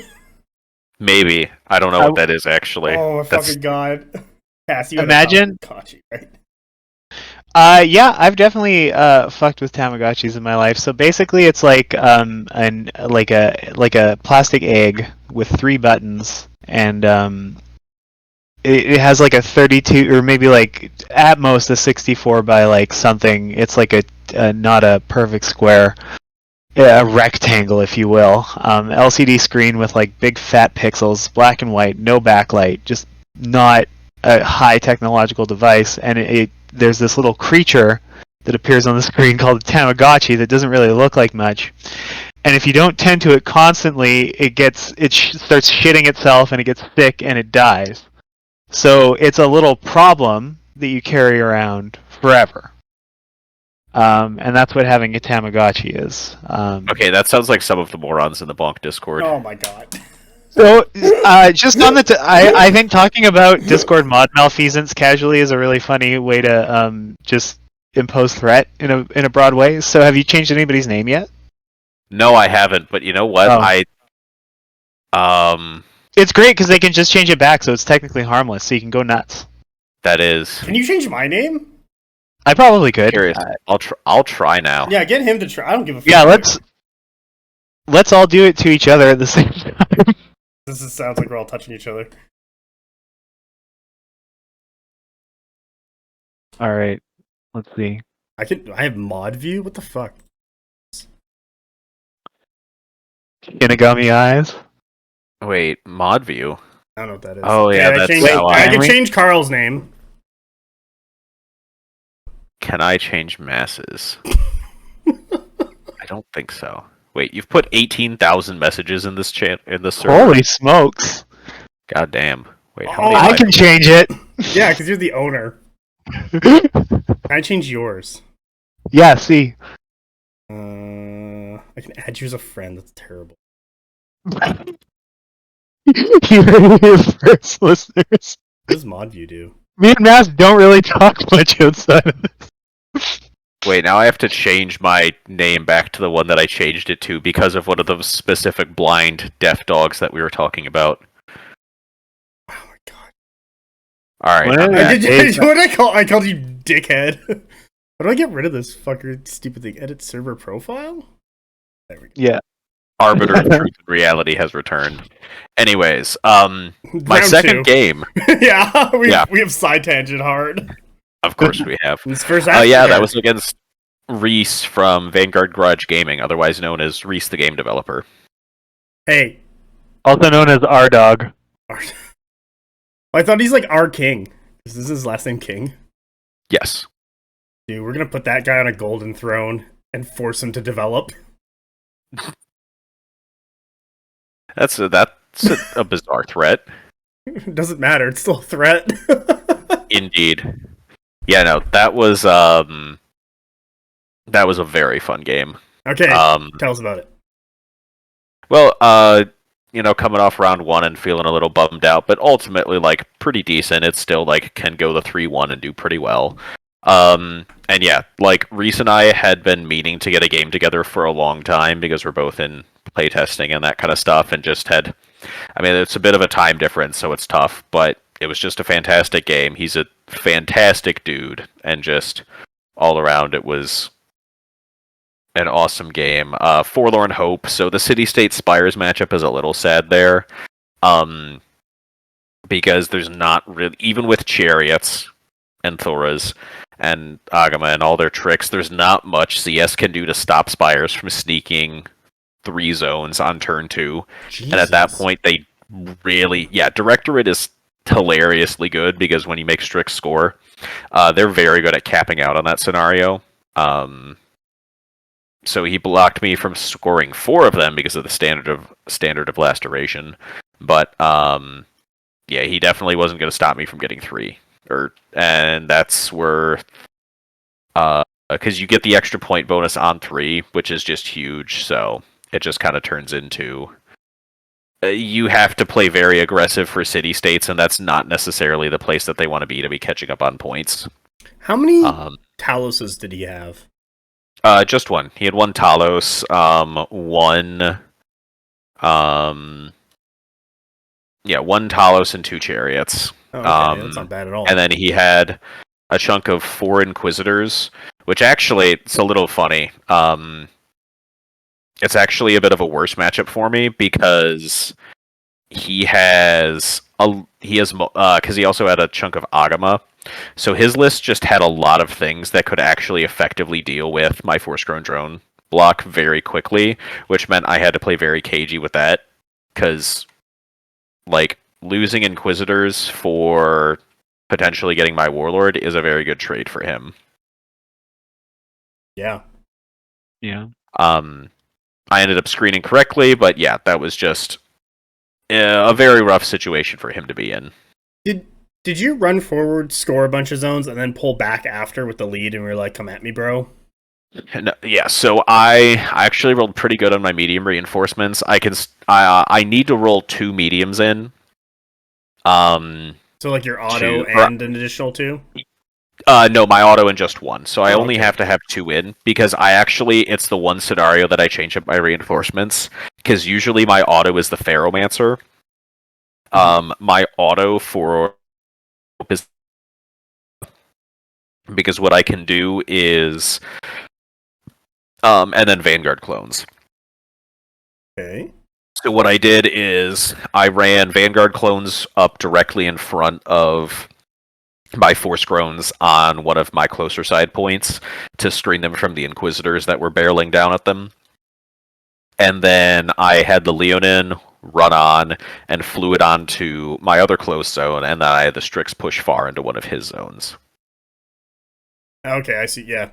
Maybe. I don't know what that is, actually. Oh my fucking god. Cass, you imagine... Tamagotchi, right? Yeah, I've definitely fucked with Tamagotchis in my life. So basically, it's like like a plastic egg with 3 buttons, and it has like a 32 or maybe like at most a 64 by like something. It's like a not a perfect square, a rectangle, if you will. LCD screen with like big fat pixels, black and white, no backlight, just not a high technological device. And there's this little creature that appears on the screen called a Tamagotchi that doesn't really look like much. And if you don't tend to it constantly, starts shitting itself and it gets sick and it dies. So it's a little problem that you carry around forever. And that's what having a Tamagotchi is. Okay, that sounds like some of the morons in the Bonk Discord. Oh my god. So, just on I think talking about Discord mod malfeasance casually is a really funny way to just impose threat in a broad way. So, have you changed anybody's name yet? No, I haven't, but you know what? Oh. It's great because they can just change it back, so it's technically harmless. So you can go nuts. That is. Can you change my name? I probably could. Curious. I'll try now. Yeah, get him to try. I don't give a fuck. Yeah, let's all do it to each other at the same time. Sounds like we're all touching each other. All right, let's see. I have mod view. What the fuck? Shinigami eyes. Wait, mod view. I don't know what that is. Oh yeah, that's how I can change Karl's name. Can I change masses? I don't think so. Wait, you've put 18,000 messages in this server. Holy smokes! God damn. Wait, how Oh, many? I can change it. Yeah, because you're the owner. Can I change yours? Yeah. See. I can add you as a friend. That's terrible. You heard it first, listeners. What does mod view do? Me and Mass don't really talk much outside of this. Wait, now I have to change my name back to the one that I changed it to because of one of those specific blind deaf dogs that we were talking about. Oh my god. Alright. What did I call? I called you dickhead. How do I get rid of this fucker stupid thing? Edit server profile? There we go. Yeah. Arbiter of Truth and Reality has returned. Anyways, my Round second 2. game. Yeah, we have side tangent hard. Of course we have. This first that was against Reese from Vanguard Garage Gaming, otherwise known as Reese the Game Developer. Hey. Also known as R Dog. I thought he's like our king. Is this his last name King? Yes. Dude, we're gonna put that guy on a golden throne and force him to develop. That's a bizarre threat. Doesn't matter, it's still a threat. Indeed. Yeah, no, that was a very fun game. Okay, tell us about it. Well, coming off round 1 and feeling a little bummed out, but ultimately, like, pretty decent. It still, like, can go the 3-1 and do pretty well. And yeah, like, Reese and I had been meaning to get a game together for a long time because we're both in playtesting and that kind of stuff, and just had... I mean, it's a bit of a time difference, so it's tough, but it was just a fantastic game. He's a fantastic dude, and just all around it was an awesome game. Forlorn Hope. So the City-State Spires matchup is a little sad there, because there's not really, even with Chariots and Thoras and Agama and all their tricks, there's not much CS can do to stop Spires from sneaking 3 zones on turn 2. Jesus. And at that point, they really... Yeah, Directorate is hilariously good because when he makes Strix score, they're very good at capping out on that scenario. So he blocked me from scoring 4 of them because of the standard of last duration. But yeah, he definitely wasn't going to stop me from getting 3. And that's where... because you get the extra point bonus on 3, which is just huge, so it just kind of turns into... you have to play very aggressive for City-States, and that's not necessarily the place that they want to be catching up on points. How many Taloses did he have? Just one. He had 1 Talos, one Talos and 2 Chariots. Oh, okay. That's not bad at all. And then he had a chunk of 4 Inquisitors, which actually, it's a little funny. It's actually a bit of a worse matchup for me because he because he also had a chunk of Agama. So his list just had a lot of things that could actually effectively deal with my Force-Grown Drone block very quickly, which meant I had to play very cagey with that, because, like, losing Inquisitors for potentially getting my Warlord is a very good trade for him. Yeah. I ended up screening correctly, but yeah, that was just a very rough situation for him to be in. Did you run forward, score a bunch of zones, and then pull back after with the lead, and we were like, "Come at me, bro"? No, yeah, so I actually rolled pretty good on my medium reinforcements. I need to roll 2 mediums in. So like your auto and an additional 2? No, my auto and just 1. So I only okay. have to have 2 in, because it's the one scenario that I change up my reinforcements, because usually my auto is the Ferromancer. My auto for is, because what I can do is and then Vanguard clones. Okay. So what I did is I ran Vanguard clones up directly in front of my Force Groans on one of my closer side points to screen them from the Inquisitors that were barreling down at them. And then I had the Leonin run on and flew it onto my other close zone, and then I had the Strix push far into one of his zones. Okay, I see. Yeah.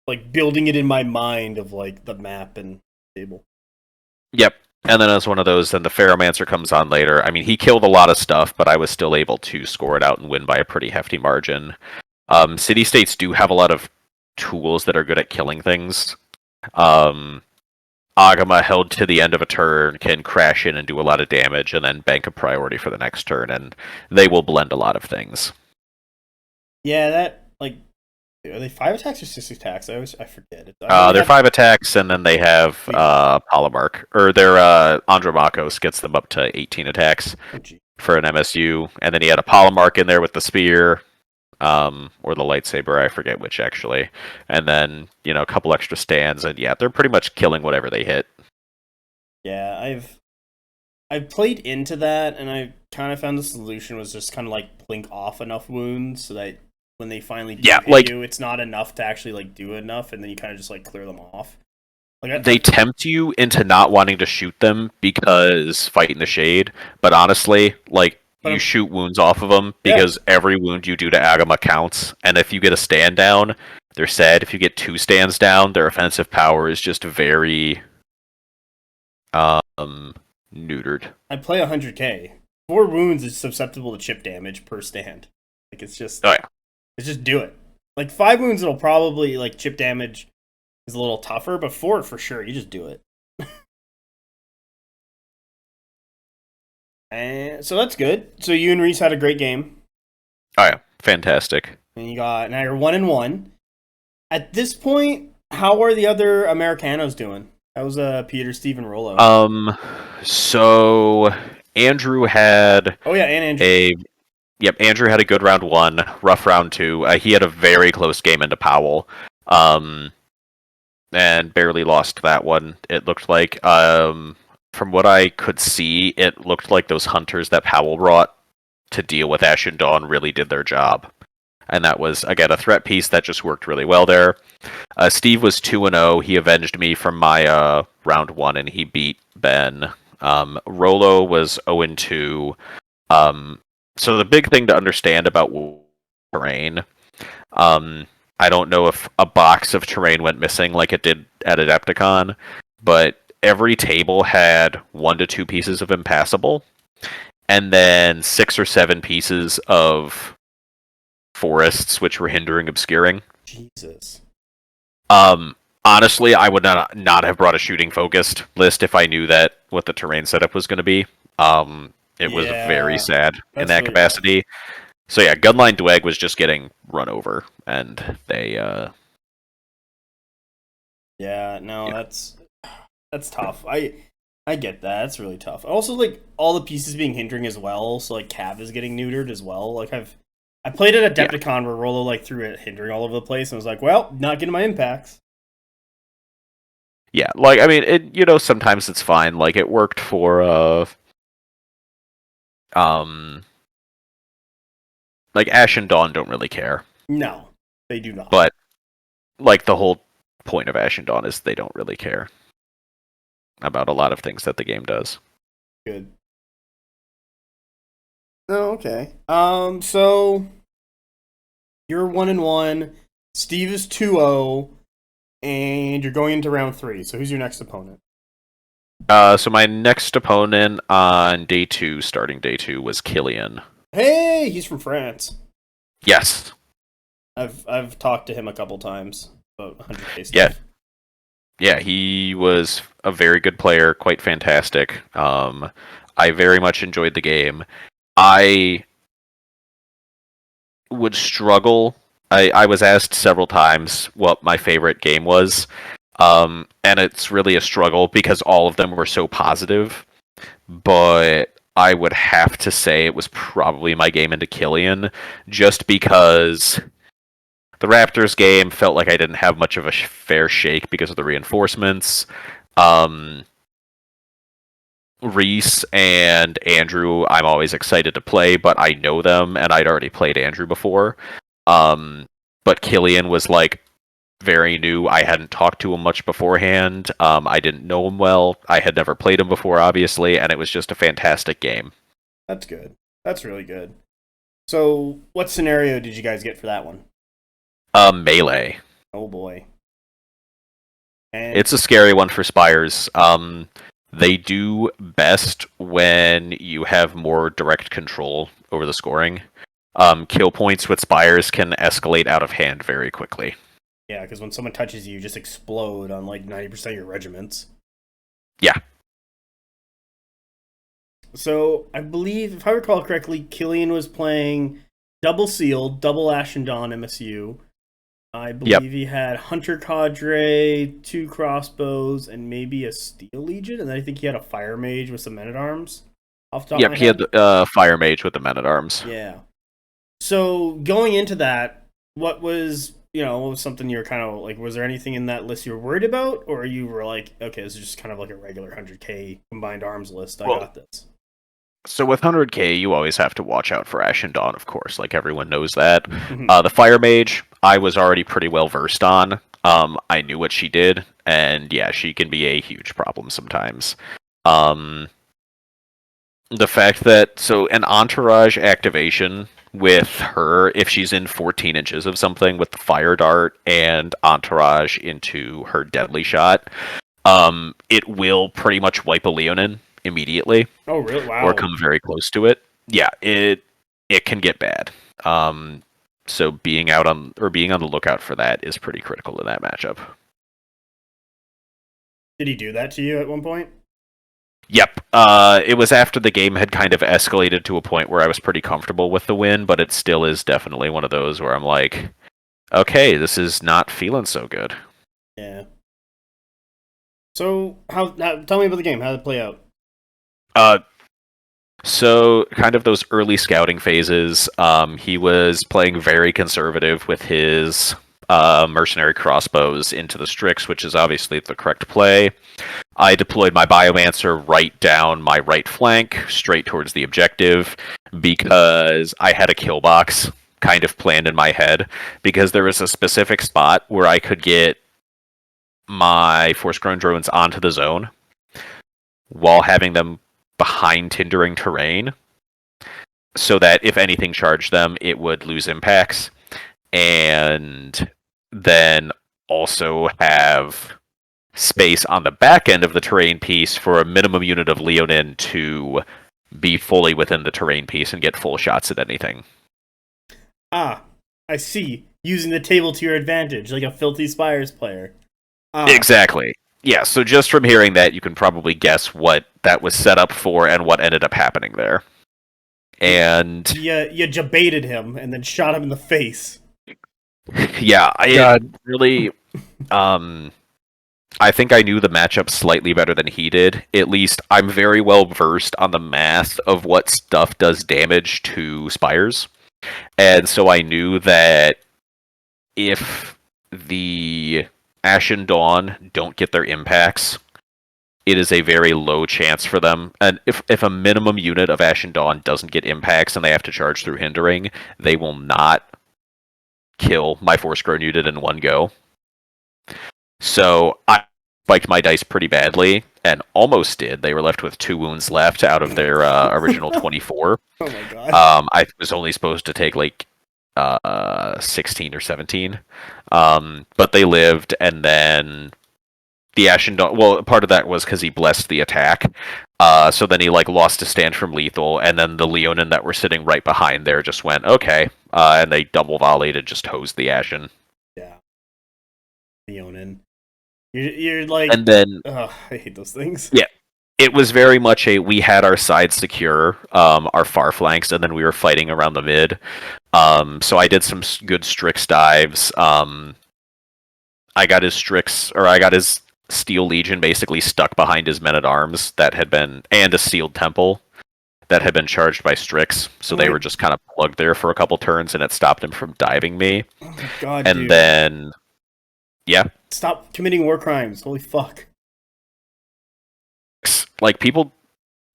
Like building it in my mind of like the map and table. Yep. And then as one of those, then the Ferromancer comes on later. I mean, he killed a lot of stuff, but I was still able to score it out and win by a pretty hefty margin. City-states do have a lot of tools that are good at killing things. Agama, held to the end of a turn, can crash in and do a lot of damage, and then bank a priority for the next turn, and they will blend a lot of things. Yeah, that, like, are they 5 attacks or 6 attacks? I forget. They're 5 attacks, and then they have Polymarch, or their Andromachos gets them up to 18 attacks for an MSU, and then he had a Polymarch in there with the spear, or the lightsaber, I forget which actually, and then a couple extra stands, and yeah, they're pretty much killing whatever they hit. Yeah, I've played into that, and I kind of found the solution was just kind of like blink off enough wounds so that when they finally do hit you, it's not enough to actually like do enough, and then you kind of just like clear them off. Like they tempt you into not wanting to shoot them because fight in the shade, but honestly, like, you shoot wounds off of them because every wound you do to Agama counts, and if you get a stand down, they're sad. If you get 2 stands down, their offensive power is just very neutered. I play 100k. 4 wounds is susceptible to chip damage per stand. Like, it's just just do it. Like 5 wounds, it'll probably like chip damage is a little tougher, but 4 for sure. You just do it. And so that's good. So you and Reese had a great game. Oh yeah, fantastic. And now you're 1-1. At this point, how are the other Americanos doing? How's Peter, Steve, and Rollo? So Andrew had and Andrew. Andrew had a good round 1, rough round 2. He had a very close game into Powell, and barely lost that one. It looked like, from what I could see, it looked like those hunters that Powell brought to deal with Ashen Dawn really did their job. And that was, again, a threat piece that just worked really well there. Steve was 2-0. He avenged me from my round 1, and he beat Ben. Rollo was 0-2. So the big thing to understand about terrain, I don't know if a box of terrain went missing like it did at Adepticon, but every table had 1 to 2 pieces of impassable, and then 6 or 7 pieces of forests which were hindering obscuring. Jesus. Honestly, I would not have brought a shooting focused list if I knew that what the terrain setup was going to be. It was very sad in that capacity. So yeah, Gunline Dweg was just getting run over, and they that's tough. I get that. It's really tough. Also, like, all the pieces being hindering as well, so like Cav is getting neutered as well. Like, I played at Adepticon where Rolo like threw it hindering all over the place, and I was like, well, not getting my impacts. Yeah, like, I mean, sometimes it's fine. Like, it worked for, like, Ash and Dawn don't really care. No, they do not. But, like, the whole point of Ash and Dawn is they don't really care about a lot of things that the game does. Good. Oh, okay. So you're 1-1. Steve is 2-0, and you're going into round 3. So who's your next opponent? So my next opponent on day 2, starting day 2, was Killian. Hey, he's from France. Yes. I've talked to him a couple times about 100K stuff. Yeah. Yeah, he was a very good player, quite fantastic. I very much enjoyed the game. I would struggle. I was asked several times what my favorite game was, and it's really a struggle because all of them were so positive. But I would have to say it was probably my game into Killian, just because the Raptors game felt like I didn't have much of a fair shake because of the reinforcements. Reese and Andrew, I'm always excited to play, but I know them, and I'd already played Andrew before. But Killian was, like, very new. I hadn't talked to him much beforehand. I didn't know him well. I had never played him before, obviously, and it was just a fantastic game. That's good. That's really good. So, what scenario did you guys get for that one? Melee. Oh boy. And It's a scary one for Spires. They do best when you have more direct control over the scoring. Kill points with Spires can escalate out of hand very quickly. yeah, because when someone touches you, you just explode on like 90% of your regiments. Yeah. So, I believe, if I recall correctly, Killian was playing double sealed, double Ash and Dawn MSU. I believe he had Hunter Cadre, 2 crossbows, and maybe a Steel Legion, and then I think he had a Fire Mage with some Men-at-Arms. Off the top of my He head. had Fire Mage with the Men-at-Arms. Yeah. So going into that, what was something you were kind of like? Was there anything in that list you were worried about, or you were like, okay, this is just kind of like a regular 100K combined arms list? I got this. So with 100K, you always have to watch out for Ash and Dawn, of course. Like, everyone knows that. Mhm. The Fire Mage, I was already pretty well versed on. I knew what she did, and yeah, she can be a huge problem sometimes. The fact that, so an entourage activation with her, if she's in 14 inches of something with the Fire Dart and entourage into her deadly shot, it will pretty much wipe a Leonin immediately. Oh, really? Wow. Or come very close to it. Yeah, it can get bad. So being on the lookout for that is pretty critical in that matchup. Did he do that to you at one point? Yep. It was after the game had kind of escalated to a point where I was pretty comfortable with the win, but it still is definitely one of those where I'm like, okay, this is not feeling so good. Yeah. So tell me about the game. How did it play out? So kind of those early scouting phases, he was playing very conservative with his mercenary crossbows into the Strix, which is obviously the correct play. I deployed my Biomancer right down my right flank, straight towards the objective, because I had a kill box kind of planned in my head, because there was a specific spot where I could get my Force-Grown drones onto the zone while having them behind hindering terrain, so that if anything charged them, it would lose impacts, and then also have space on the back end of the terrain piece for a minimum unit of Leonin to be fully within the terrain piece and get full shots at anything. Ah, I see. Using the table to your advantage, like a Filthy Spires player. Exactly. Yeah, so just from hearing that, you can probably guess what that was set up for and what ended up happening there. And you jebaited him and then shot him in the face. yeah, really, I think I knew the matchup slightly better than he did. At least I'm very well versed on the math of what stuff does damage to Spires. And so I knew that if the Ashen Dawn don't get their impacts, it is a very low chance for them. And if a minimum unit of Ashen Dawn doesn't get impacts and they have to charge through hindering, they will not kill my Force Grown unit in one go. So I spiked my dice pretty badly and almost did. They were left with 2 wounds left out of their original 24. Oh my god. I was only supposed to take like 16 or 17. But they lived, and then the Ashen Dawn. Well, part of that was because he blessed the attack. So then he like lost a stand from lethal, and then the Leonin that were sitting right behind there just went okay, and they double volleyed and just hosed the Ashen. Yeah. Leonin. You're like, And then I hate those things. Yeah. It was very much we had our side secure, our far flanks, and then we were fighting around the mid. So I did some good Strix dives. I got his Steel Legion basically stuck behind his men at arms that had been, and a sealed temple that had been charged by Strix. So they were just kind of plugged there for a couple turns, and it stopped him from diving me. Oh my god, And dude. then, yeah. Stop committing war crimes. Holy fuck. Like, people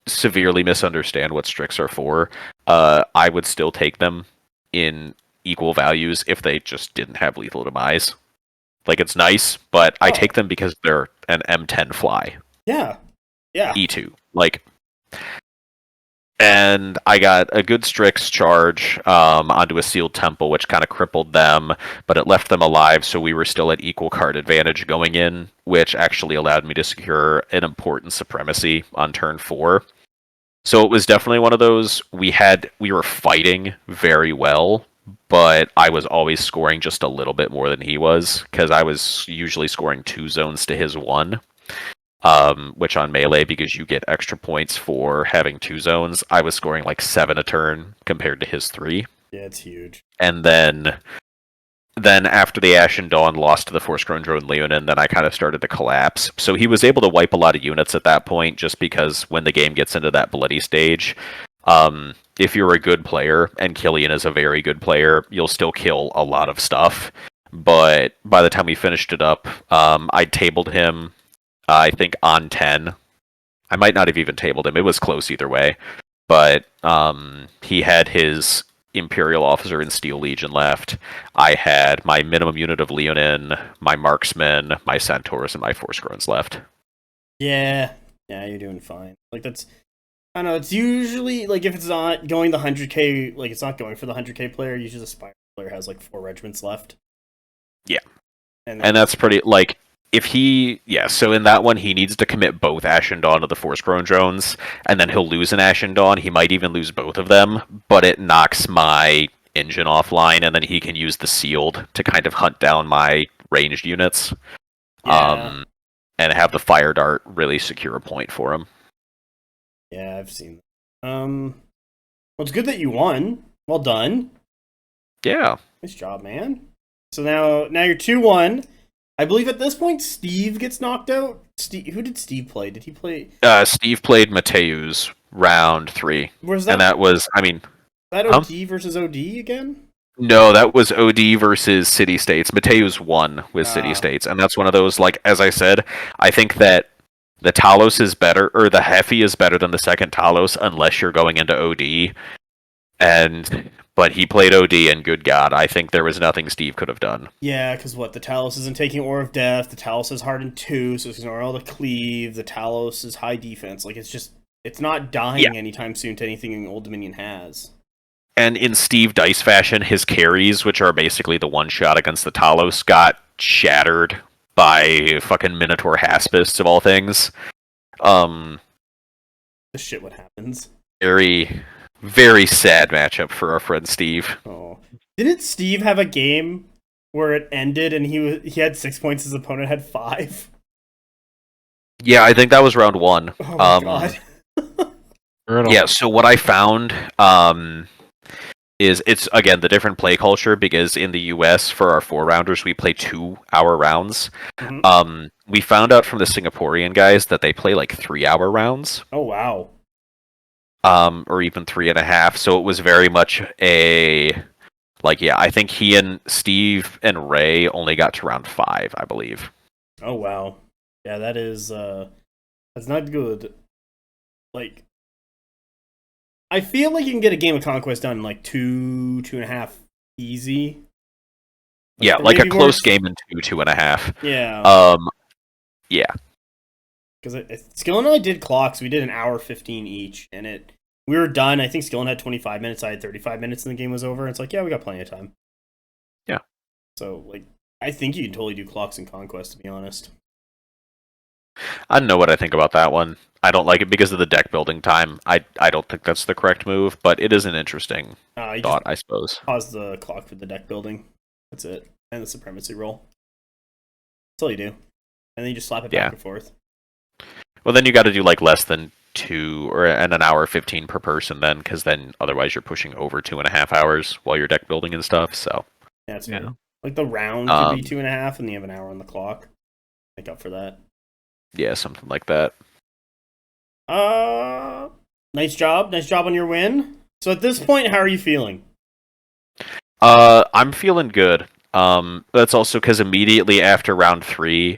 severely misunderstand what Strix are for. I would still take them in equal values if they just didn't have lethal demise. Like, it's nice, but I take them because they're an M10 fly. Yeah. Yeah. E2. Like, and I got a good Strix charge onto a sealed temple, which kind of crippled them, but it left them alive, so we were still at equal card advantage going in, which actually allowed me to secure an important supremacy on turn 4. So it was definitely one of those, we were fighting very well, but I was always scoring just a little bit more than he was, because I was usually scoring 2 zones to his 1. Which on melee, because you get extra points for having 2 zones, I was scoring like 7 a turn compared to his 3. Yeah, it's huge. And then after the Ashen Dawn lost to the Force Grown Drone Leonin, then I kind of started to collapse. So he was able to wipe a lot of units at that point, just because when the game gets into that bloody stage, if you're a good player, and Killian is a very good player, you'll still kill a lot of stuff. But by the time we finished it up, I tabled him, I think, on 10. I might not have even tabled him. It was close either way. But he had his Imperial Officer and Steel Legion left. I had my minimum unit of Leonin, my Marksmen, my Centaurs, and my Force Growns left. Yeah. Yeah, you're doing fine. Like, that's... I don't know, it's usually, like, if it's not going the 100k, like, it's not going for the 100k player, usually the Spire player has, like, 4 regiments left. Yeah. And that's pretty, like... so in that one, he needs to commit both Ashen Dawn to the Force Grown Drones, and then he'll lose an Ashen Dawn. He might even lose both of them, but it knocks my engine offline, and then he can use the Sealed to kind of hunt down my ranged units, and have the Fire Dart really secure a point for him. Yeah, I've seen that. Well, it's good that you won. Well done. Yeah. Nice job, man. So now you're 2-1. I believe at this point Steve gets knocked out. Who did Steve play? Did he play? Steve played Mateus round 3. Where's that? And that was, I mean... that OD versus OD again? No, that was OD versus City States. Mateus won with City States, and that's one of those, like, as I said, I think that the Talos is better, or the Heffy is better than the second Talos, unless you're going into OD. But he played OD, and good God, I think there was nothing Steve could have done. Yeah, because the Talos isn't taking Ore of Death, the Talos is hardened 2, so it's going to all the cleave, the Talos is high defense. Like, it's not dying anytime soon to anything Old Dominion has. And in Steve Dice fashion, his carries, which are basically the one-shot against the Talos, got shattered by fucking Minotaur Haspists, of all things. This shit what happens. Very... very sad matchup for our friend Steve. Oh, didn't Steve have a game where it ended and he had 6 points, his opponent had 5? Yeah, I think that was round 1. Oh my god. Yeah, so what I found is it's, again, the different play culture, because in the US, for our 4-rounders, we play 2-hour rounds. Mm-hmm. We found out from the Singaporean guys that they play like 3-hour rounds. Oh, wow. or even 3.5. So it was very much I think he and Steve and Ray only got to round 5, I believe. Oh wow, yeah, that's not good. Like, I feel like you can get a game of Conquest done in like 2.5 easy. Yeah, like a close game in 2.5. Yeah. Yeah. Because Skill and I did clocks. We did an hour 15 each, and we were done. I think Skillen had 25 minutes. I had 35 minutes, and the game was over. It's like, yeah, we got plenty of time. Yeah. So, like, I think you can totally do clocks and Conquest, to be honest. I don't know what I think about that one. I don't like it because of the deck building time. I don't think that's the correct move, but it is an interesting thought, I suppose. Pause the clock for the deck building. That's it. And the supremacy roll. That's all you do. And then you just slap it back and forth. Well, then you got to do like less than 2 and an hour 15 per person then, because then otherwise you're pushing over 2.5 hours while you're deck building and stuff. So yeah, that's fair. Like the round could be 2.5, and you have an hour on the clock. Make up for that. Yeah, something like that. Nice job on your win. So at this point, how are you feeling? I'm feeling good. That's also because immediately after round 3.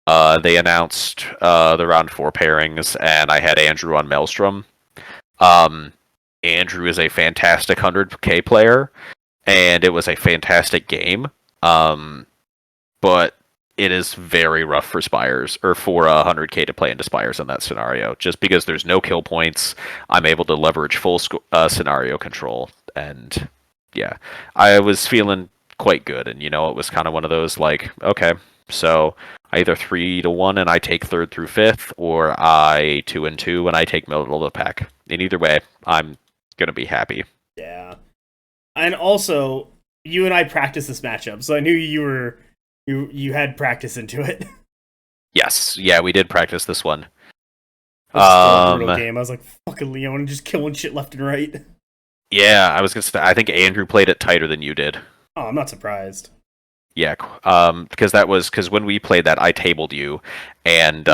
They announced the round 4 pairings, and I had Andrew on Maelstrom. Andrew is a fantastic 100k player, and it was a fantastic game. But it is very rough for Spires, or for 100k to play into Spires in that scenario, just because there's no kill points. I'm able to leverage full scenario control, and yeah, I was feeling quite good, and it was kind of one of those like, okay, so either 3-1 and I take 3rd through 5th, or I 2-2 and I take middle of the pack. In either way, I'm gonna be happy. Yeah, and also you and I practiced this matchup, so I knew you had practice into it. Yes, yeah, we did practice this one. A brutal game. I was like, fucking Leon, just killing shit left and right. Yeah, I was gonna say, I think Andrew played it tighter than you did. Oh, I'm not surprised. Yeah, because when we played that, I tabled you, and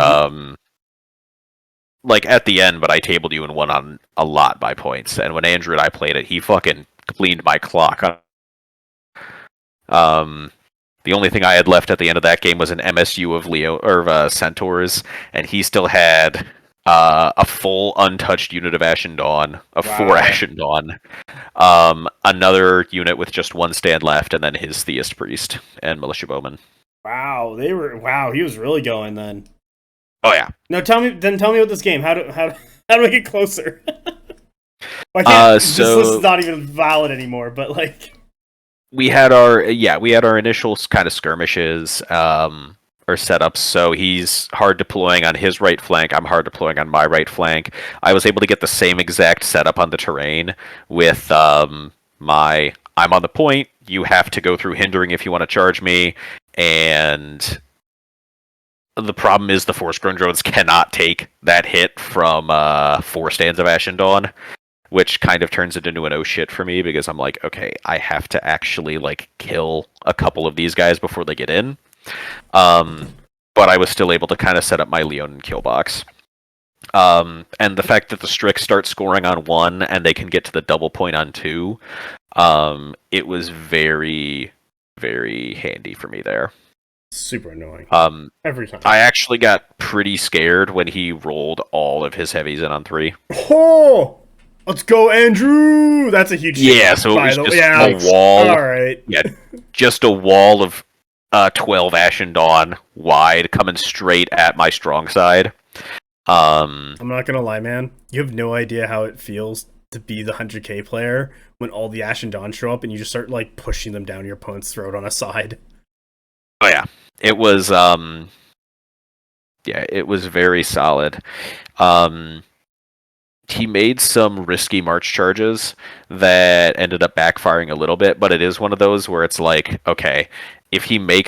like at the end, but I tabled you and won on a lot by points. And when Andrew and I played it, he fucking cleaned my clock. The only thing I had left at the end of that game was an MSU of Centaurs, and he still had a full untouched unit of Ashen Dawn, 4 Ashen Dawn, another unit with just 1 stand left, and then his Theist Priest and Militia Bowman. Wow, he was really going then. Oh yeah. Now tell me about this game. How do I get closer? This list is not even valid anymore, but like we had our initial kind of skirmishes or setups. So he's hard deploying on his right flank. I'm hard deploying on my right flank. I was able to get the same exact setup on the terrain with I'm on the point. You have to go through hindering if you want to charge me, and the problem is the Force-Grown Drones cannot take that hit from 4 stands of Ashen Dawn, which kind of turns it into an oh shit for me, because I'm like, okay, I have to actually like kill a couple of these guys before they get in. But I was still able to kind of set up my Leonin kill box. And the fact that the Strix start scoring on 1 and they can get to the double point on 2, it was very, very handy for me there. Super annoying. Every time. I actually got pretty scared when he rolled all of his heavies in on 3. Oh! Let's go, Andrew! That's a huge so it was just a wall. Alright. Yeah, just a wall of 12 Ashen Dawn wide coming straight at my strong side. I'm not gonna lie, man. You have no idea how it feels to be the 100k player when all the Ashen Dawn show up and you just start like pushing them down your opponent's throat on a side. Oh yeah. It was it was very solid. He made some risky march charges that ended up backfiring a little bit, but it is one of those where it's like, okay, if he made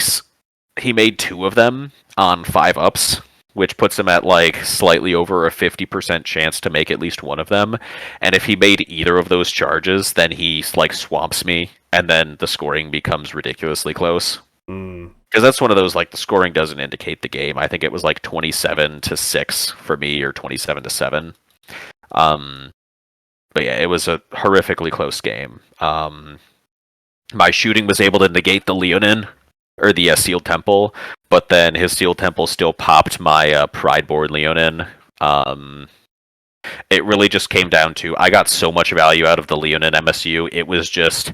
2 of them on 5 ups, which puts him at like slightly over a 50% chance to make at least one of them, and if he made either of those charges, then he like swamps me, and then the scoring becomes ridiculously close. Because that's one of those, like, the scoring doesn't indicate the game. I think it was like 27-6 for me, or 27-7. but yeah, it was a horrifically close game. My shooting was able to negate the Leonin, or the Sealed Temple, but then his Sealed Temple still popped my Pride Board Leonin. It really just came down to, I got so much value out of the Leonin MSU, it was just,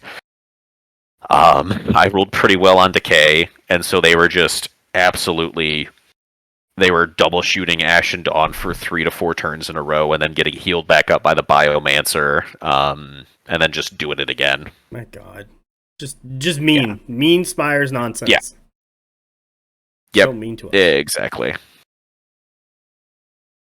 I rolled pretty well on Decay, and so they were just absolutely, they were double shooting Ashen Dawn for 3 to 4 turns in a row, and then getting healed back up by the Biomancer, and then just doing it again. My God. Just mean. Yeah. Mean Spires nonsense. Yeah. Yep. So mean to us. Yeah, exactly.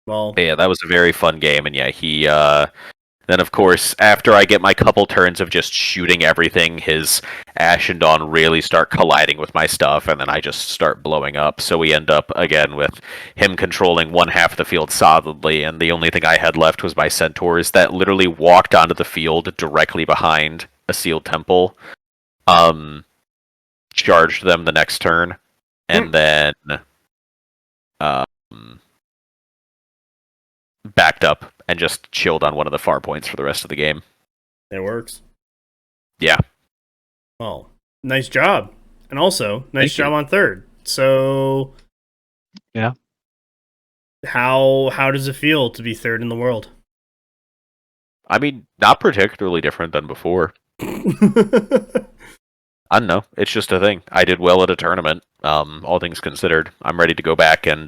Well, yeah, that was a very fun game, and yeah, he, then of course, after I get my couple turns of just shooting everything, his Ashen Dawn really start colliding with my stuff, and then I just start blowing up, so we end up, again, with him controlling one half of the field solidly, and the only thing I had left was my Centaurs that literally walked onto the field directly behind a Sealed Temple, charged them the next turn, and then, backed up and just chilled on one of the far points for the rest of the game. It works. Yeah. Well, nice job. And also, nice job on third. So, yeah. How does it feel to be third in the world? I mean, not particularly different than before. I don't know. It's just a thing. I did well at a tournament, all things considered. I'm ready to go back and,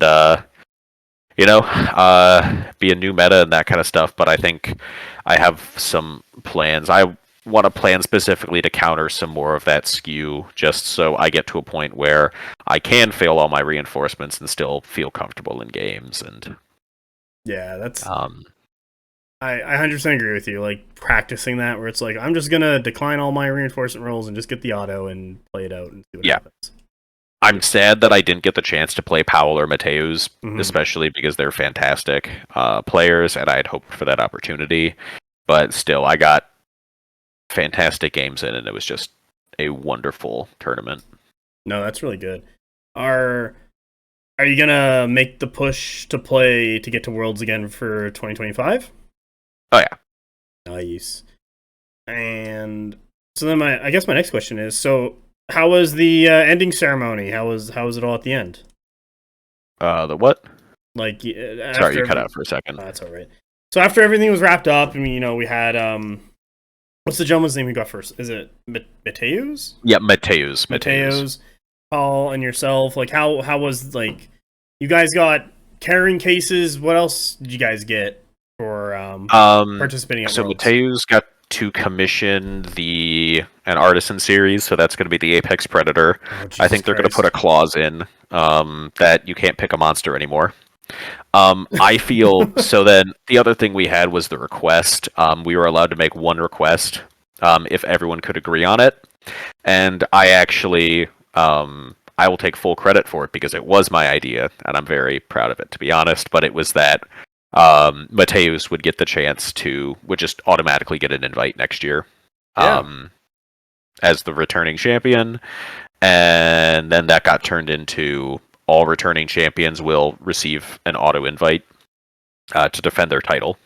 be a new meta and that kind of stuff, but I think I have some plans. I want to plan specifically to counter some more of that skew, just so I get to a point where I can fail all my reinforcements and still feel comfortable in games. And yeah, that's... I 100% agree with you, like, practicing that, where it's like, I'm just gonna decline all my reinforcement rolls and just get the auto and play it out and see what happens. I'm sad that I didn't get the chance to play Powell or Mateus, especially because they're fantastic players, and I had hoped for that opportunity. But still, I got fantastic games in, and it was just a wonderful tournament. No, that's really good. Are you gonna make the push to play to get to Worlds again for 2025? Oh yeah. Nice. And so then I guess my next question is, so how was the ending ceremony? How was it all at the end? The what? Like, sorry, you cut out for a second. That's all right. So after everything was wrapped up, I mean, we had what's the gentleman's name we got first? Is it Mateus? Yeah, Mateus. Paul and yourself. Like, how was, like, you guys got carrying cases? What else did you guys get for participating at so Worlds? Mateus got to commission an artisan series, so that's going to be the Apex Predator. I think they're going to put a clause in that you can't pick a monster anymore. I feel so. Then the other thing we had was the request. We were allowed to make one request if everyone could agree on it, and I actually I will take full credit for it because it was my idea, and I'm very proud of it, to be honest. But it was that Mateus would just automatically get an invite next year as the returning champion, and then that got turned into all returning champions will receive an auto invite to defend their title.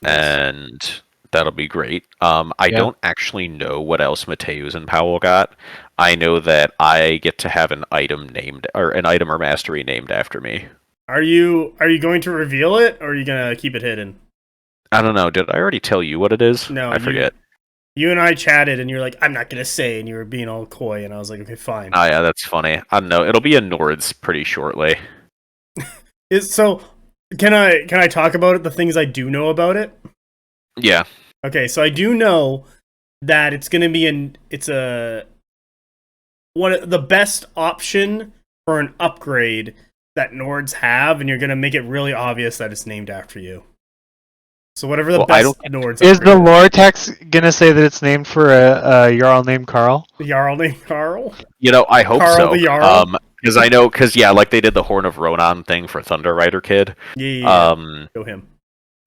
Nice. And that'll be great. I don't actually know what else Mateus and Powell got. I know that I get to have an item or mastery named after me. Are you going to reveal it, or are you gonna keep it hidden? I don't know. Did I already tell you what it is? No, I forget. You and I chatted, and you're like, "I'm not gonna say," and you were being all coy, and I was like, "Okay, fine." Oh yeah, that's funny. I don't know. It'll be in Nords pretty shortly. Can I talk about it? The things I do know about it. Yeah. Okay, so I do know that it's gonna be the best option for an upgrade that Nords have, and you're gonna make it really obvious that it's named after you. So whatever the best Nords is the lore text gonna say that it's named for a Jarl named Karl? Jarl named Karl? I hope Karl so. The Jarl? Because like they did the Horn of Ronan thing for Thunder Rider Kid. Yeah. Go him.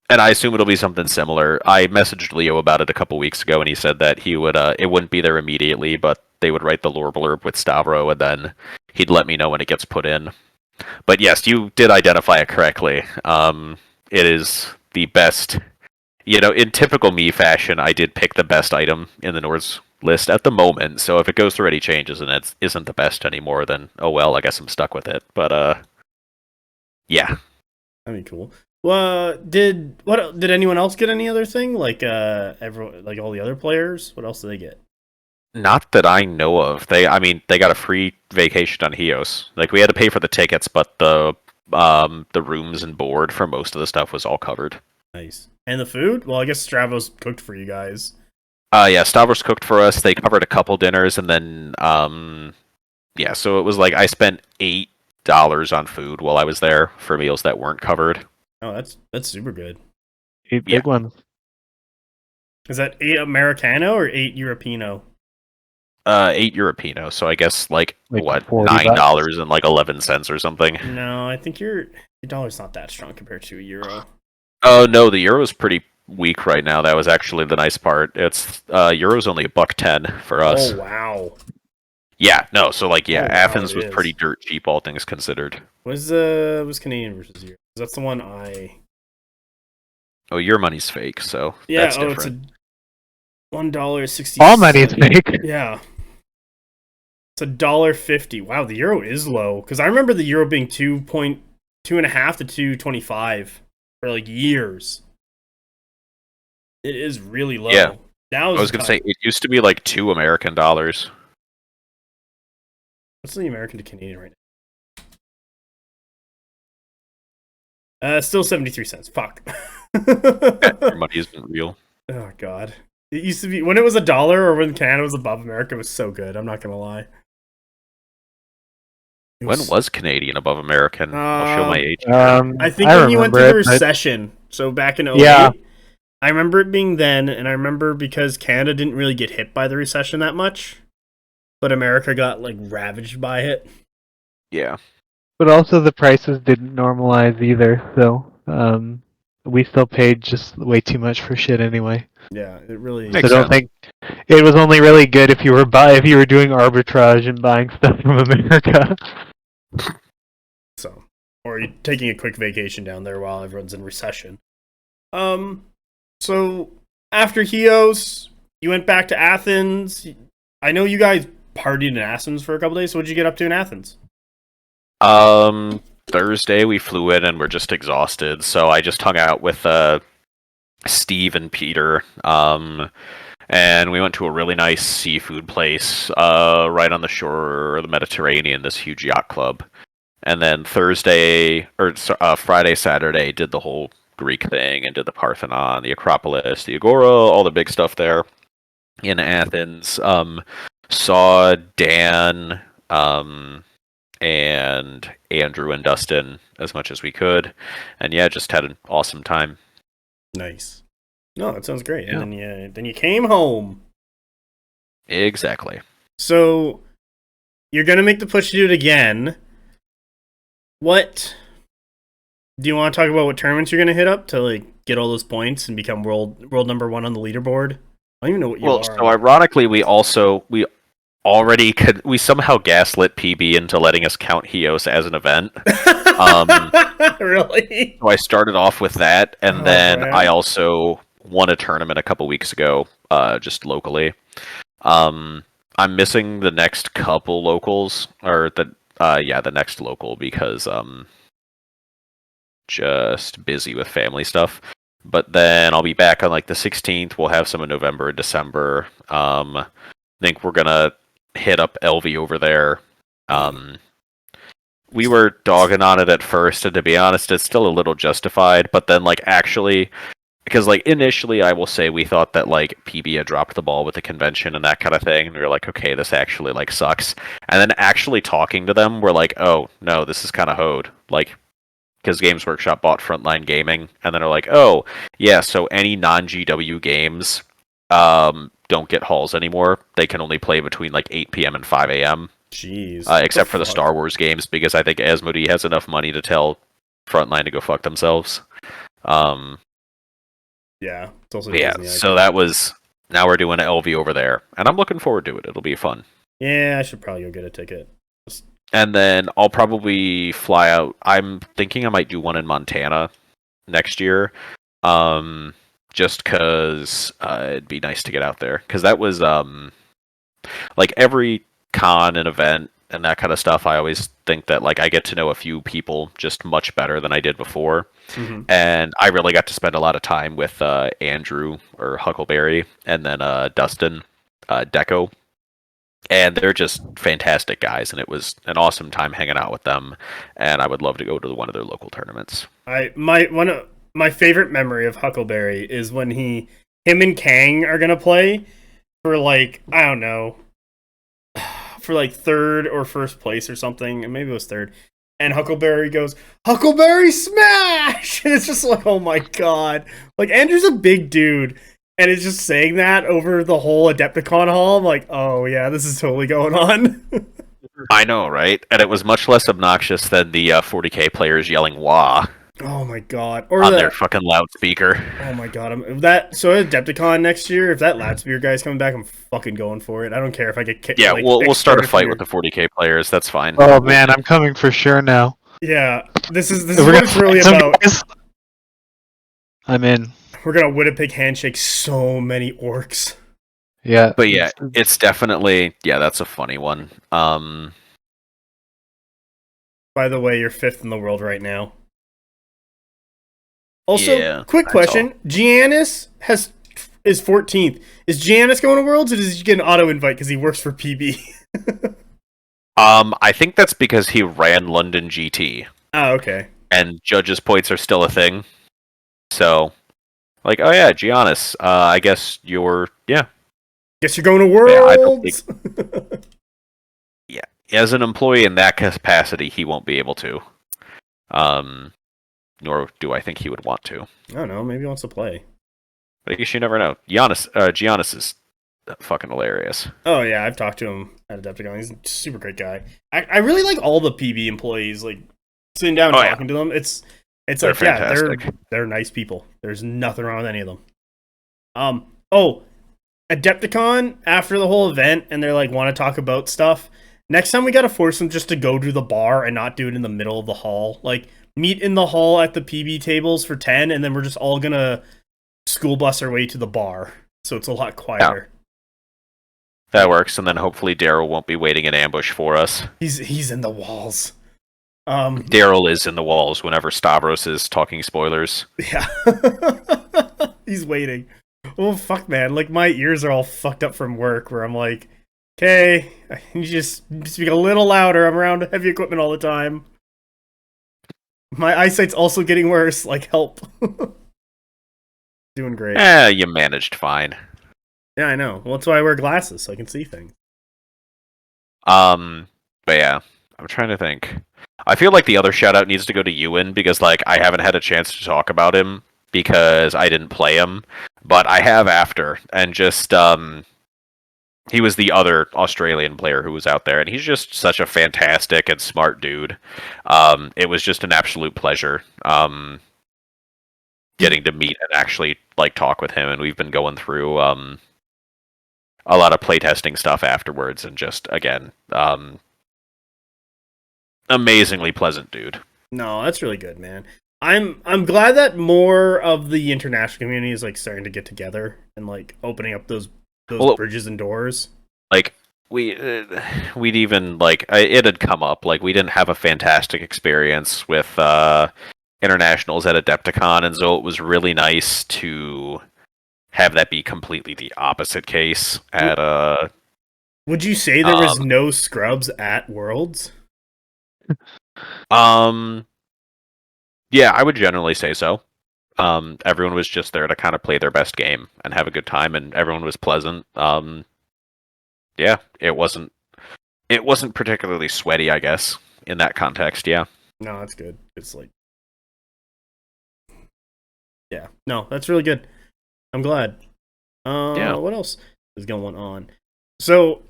And I assume it'll be something similar. I messaged Leo about it a couple weeks ago, and he said that he would. It wouldn't be there immediately, but they would write the lore blurb with Stavro, and then he'd let me know when it gets put in. But yes, you did identify it correctly. It is the best in typical me fashion, I did pick the best item in the Nords list at the moment. So if it goes through any changes and it isn't the best anymore, then oh well, I guess I'm stuck with it. But yeah. That'd be cool. Well, did anyone else get any other thing? Like like all the other players? What else did they get? Not that I know of. They got a free vacation on Chios. Like we had to pay for the tickets, but the rooms and board for most of the stuff was all covered. Nice. And the food? Well, I guess Stravos cooked for you guys. Yeah, Stavros cooked for us. They covered a couple dinners, and then yeah. So it was like I spent $8 on food while I was there for meals that weren't covered. Oh, that's super good. 8 big ones. Is that 8 Americano or 8 Europino? 8 Europino. So I guess like what, $40? $9 and like 11 cents or something. No, I think your dollar's not that strong compared to a euro. Oh no, the euro's pretty weak right now. That was actually the nice part. It's euro's only $1.10 for us. Oh wow. Yeah, no, so like yeah, Oh, wow, Athens it was is. pretty dirt cheap, all things considered. Was Canadian versus euro? That's the one I. Oh, your money's fake, so Yeah. that's different. It's a $1.60. All money's fake. Yeah. It's $1.50. Wow, the euro is low because I remember the euro being 2.2.5 to 2.25 for like years. It is really low. Yeah. Now I was gonna say it used to be like $2 American. What's the American to Canadian right now? Still 73 cents. Fuck. Your money isn't real. Oh god. It used to be when it was $1 or when Canada was above America. It was so good. I'm not gonna lie. When was Canadian above American? I'll show my age. I think when you went through the recession, so back in 08, Yeah. I remember it being then, and I remember because Canada didn't really get hit by the recession that much, but America got like ravaged by it. Yeah. But also the prices didn't normalize either, so we still paid just way too much for shit anyway. Yeah, it really. So I don't think it was only really good if you were doing arbitrage and buying stuff from America. So, or you're taking a quick vacation down there while everyone's in recession. So after Chios, you went back to Athens. I know you guys partied in Athens for a couple days. So what did you get up to in Athens? Thursday we flew in and we're just exhausted, so I just hung out with Steve and Peter. And we went to a really nice seafood place right on the shore of the Mediterranean, this huge yacht club. And then Friday, Saturday, did the whole Greek thing and did the Parthenon, the Acropolis, the Agora, all the big stuff there in Athens. Saw Dan and Andrew and Dustin as much as we could, and yeah, just had an awesome time. Nice. No, that sounds great. Yeah. And then you came home. Exactly. So you're gonna make the push to do it again. What do you want to talk about? What tournaments you're gonna hit up to like get all those points and become world number 1 on the leaderboard? I don't even know what you are. Well, so ironically, we somehow gaslit PB into letting us count Chios as an event. Really? So I started off with that, and then man. I also won a tournament a couple weeks ago, just locally. I'm missing the next couple locals, or the next local because just busy with family stuff. But then I'll be back on like the 16th. We'll have some in November and December. I think we're gonna hit up LV over there. We were dogging on it at first, and to be honest, it's still a little justified. But then, like, actually, because like initially, I will say we thought that like PB had dropped the ball with the convention and that kind of thing, and we were like, okay, this actually like sucks. And then actually talking to them, we're like, oh no, this is kind of hoed. Like, because Games Workshop bought Frontline Gaming, and then they're like, oh yeah, so any non-GW games don't get halls anymore. They can only play between like 8 p.m. and 5 a.m. Jeez. Except for the Star Wars games, because I think Asmodee has enough money to tell Frontline to go fuck themselves. Yeah. It's also Yeah, Disney, so that was... Now we're doing LV over there, and I'm looking forward to it. It'll be fun. Yeah, I should probably go get a ticket. And then I'll probably fly out. I'm thinking I might do one in Montana next year. just because it'd be nice to get out there. Because that was like every con and event and that kind of stuff. I always think that like I get to know a few people just much better than I did before, and I really got to spend a lot of time with Andrew or Huckleberry, and then Dustin, Deco. And they're just fantastic guys, and it was an awesome time hanging out with them. And I would love to go to one of their local tournaments. One of my favorite memory of Huckleberry is when him and Kang are gonna play for like I don't know, for like third or first place or something, and maybe it was third. And Huckleberry goes, "Huckleberry smash!" And it's just like, oh my god, like Andrew's a big dude. And it's just saying that over the whole Adepticon hall. I'm like, oh yeah, this is totally going on. I know, right? And it was much less obnoxious than the 40k players yelling "wah" Oh my god! on their fucking loudspeaker. Oh my god! So at Adepticon next year, if that loudspeaker guy's coming back, I'm fucking going for it. I don't care if I get kicked. Yeah, like, we'll start a fight with the 40k players. That's fine. Oh man, I'm coming for sure now. Yeah, this is what it's really about. Guys. I'm in. We're gonna Winnipeg handshake so many orcs. Yeah. But yeah, it's definitely that's a funny one. By the way, you're 5th in the world right now. Also, quick question: Giannis is 14th. Is Giannis going to Worlds, or does he get an auto invite because he works for PB? I think that's because he ran London GT. Oh, okay. And judges' points are still a thing. So, like, oh yeah, Giannis. I guess you're Guess you're going to Worlds. Yeah, as an employee in that capacity, he won't be able to. Nor do I think he would want to. I don't know. Maybe he wants to play. But I guess you never know. Giannis is fucking hilarious. Oh yeah, I've talked to him at Adepticon. He's a super great guy. I really like all the PB employees. Like sitting down and talking to them. It's they're like fantastic. they're nice people. There's nothing wrong with any of them. Adepticon after the whole event, and they're like want to talk about stuff. Next time we gotta force them just to go to the bar and not do it in the middle of the hall. Like meet in the hall at the PB tables for 10, and then we're just all gonna school bus our way to the bar, so it's a lot quieter. Yeah. That works, and then hopefully Daryl won't be waiting in ambush for us. He's in the walls. Daryl is in the walls whenever Stavros is talking spoilers. Yeah. He's waiting. Oh fuck, man! Like my ears are all fucked up from work, where I'm like, okay, you just speak a little louder. I'm around heavy equipment all the time. My eyesight's also getting worse. Like, help. Doing great. You managed fine. Yeah, I know. Well, that's why I wear glasses, so I can see things. But yeah, I'm trying to think. I feel like the other shout out needs to go to Ewan because like I haven't had a chance to talk about him because I didn't play him, but I have after, and just he was the other Australian player who was out there, and he's just such a fantastic and smart dude. It was just an absolute pleasure getting to meet and actually like talk with him, and we've been going through a lot of playtesting stuff afterwards, and just again amazingly pleasant dude. No, that's really good, man. I'm glad that more of the international community is like starting to get together and like opening up those bridges and doors. Like we'd even like it had come up like we didn't have a fantastic experience with internationals at Adepticon, and so it was really nice to have that be completely the opposite case at Would you say there was no scrubs at Worlds? Yeah, I would generally say so. Everyone was just there to kind of play their best game and have a good time, and everyone was pleasant. Yeah, it wasn't particularly sweaty, I guess, in that context. Yeah. No, that's good. It's like, yeah, no, that's really good. I'm glad. Yeah. What else is going on? So,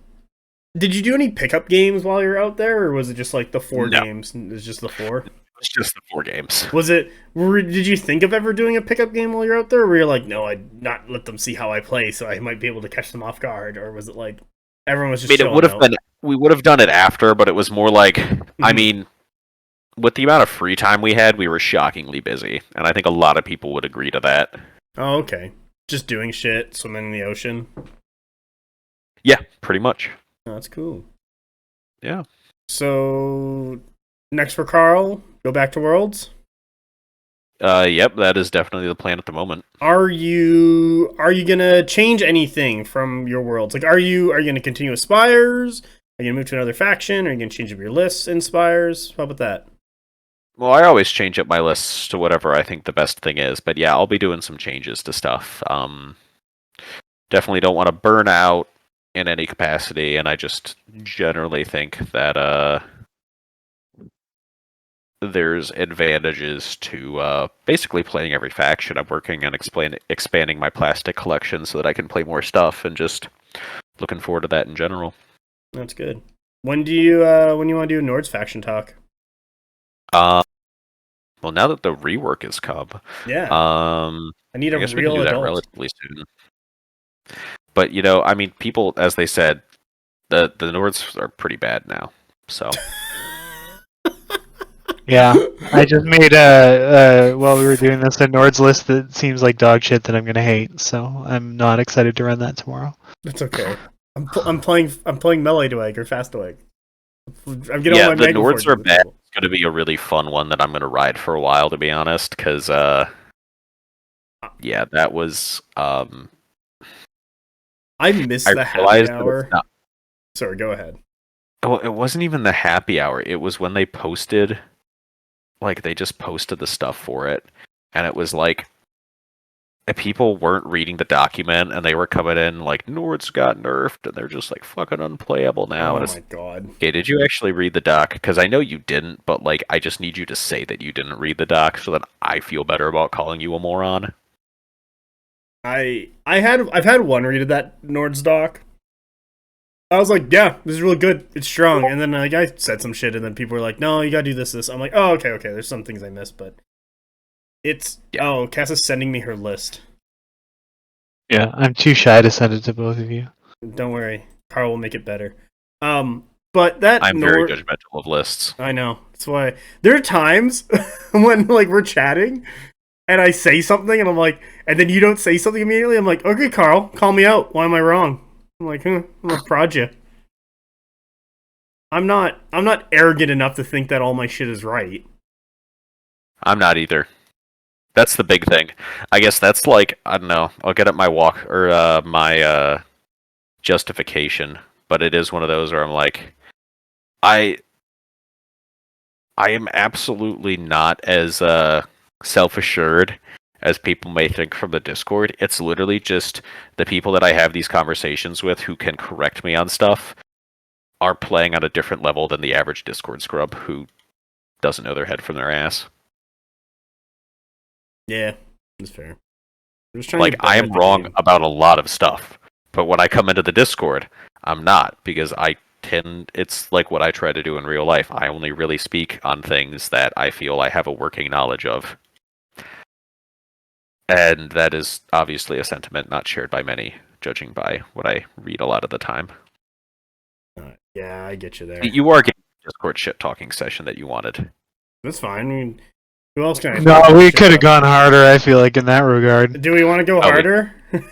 did you do any pickup games while you were out there, or was it just like the 4 games? It was just the 4? It's just the 4 games. Did you think of ever doing a pickup game while you're out there, or were you like, no, I'd not let them see how I play, so I might be able to catch them off guard, or was it like everyone was just it would have been, we would have done it after, but it was more like, I mean, with the amount of free time we had, we were shockingly busy, and I think a lot of people would agree to that. Oh, okay. Just doing shit, swimming in the ocean. Yeah, pretty much. Oh, that's cool. Yeah. So next for Karl, go back to Worlds. Yep, that is definitely the plan at the moment. Are you gonna change anything from your Worlds? Like, are you gonna continue with Spires? Are you gonna move to another faction? Are you gonna change up your lists in Spires? How about that? Well, I always change up my lists to whatever I think the best thing is, but yeah, I'll be doing some changes to stuff. Definitely don't want to burn out in any capacity, and I just generally think that there's advantages to basically playing every faction. I'm working on expanding my plastic collection so that I can play more stuff, and just looking forward to that in general. That's good. When do you want to do Nord's faction talk? Well, now that the rework has come, Yeah, I need I a guess we can real do that adult. relatively soon. But I mean, people, as they said, the Nords are pretty bad now. So Yeah, I just made while we were doing this a Nord's list that seems like dog shit that I'm gonna hate. So I'm not excited to run that tomorrow. That's okay. I'm playing Melee Dwag or Fast Dwag. I'm getting yeah, all my the Mega Nords Forges. are bad. It's going to be a really fun one that I'm going to ride for a while, to be honest. Because yeah, that was I missed I the happy realized that hour. it's not. Sorry, go ahead. Well, it wasn't even the happy hour. It was when they posted, like, they just posted the stuff for it, and it was like people weren't reading the document, and they were coming in like Nords got nerfed, and they're just like fucking unplayable now. Oh And it's my god. okay. Did you actually read the doc? Because I know you didn't, but like I just need you to say that you didn't read the doc so that I feel better about calling you a moron. I've had one read of that Nord's doc. I was like, yeah, this is really good. It's strong. And then like I said some shit, and then people were like, no, you gotta do this. I'm like, oh, okay. There's some things I missed, but it's oh, Cass is sending me her list. Yeah, I'm too shy to send it to both of you. Don't worry, Karl will make it better. But that I'm very judgmental of lists. I know. That's why there are times when like we're chatting and I say something and I'm like, and then you don't say something immediately. I'm like, okay, Karl, call me out. Why am I wrong? I'm like, I'm gonna prod you. I'm not arrogant enough to think that all my shit is right. I'm not either. That's the big thing. I guess that's like, I don't know. I'll get at my walk or my justification, but it is one of those where I'm like, I am absolutely not as self-assured as people may think from the Discord. It's literally just the people that I have these conversations with who can correct me on stuff are playing on a different level than the average Discord scrub who doesn't know their head from their ass. Yeah, that's fair. I'm just trying Like, to get better I at am the wrong game. about a lot of stuff, but when I come into the Discord, I'm not, because it's like what I try to do in real life. I only really speak on things that I feel I have a working knowledge of. And that is obviously a sentiment not shared by many, judging by what I read a lot of the time. Yeah, I get you there. You are getting a Discord shit talking session that you wanted. That's fine. I mean, who else can I? No, throw we shit could have up? gone harder. I feel like in that regard. Do we want to go Oh, we- harder? I'm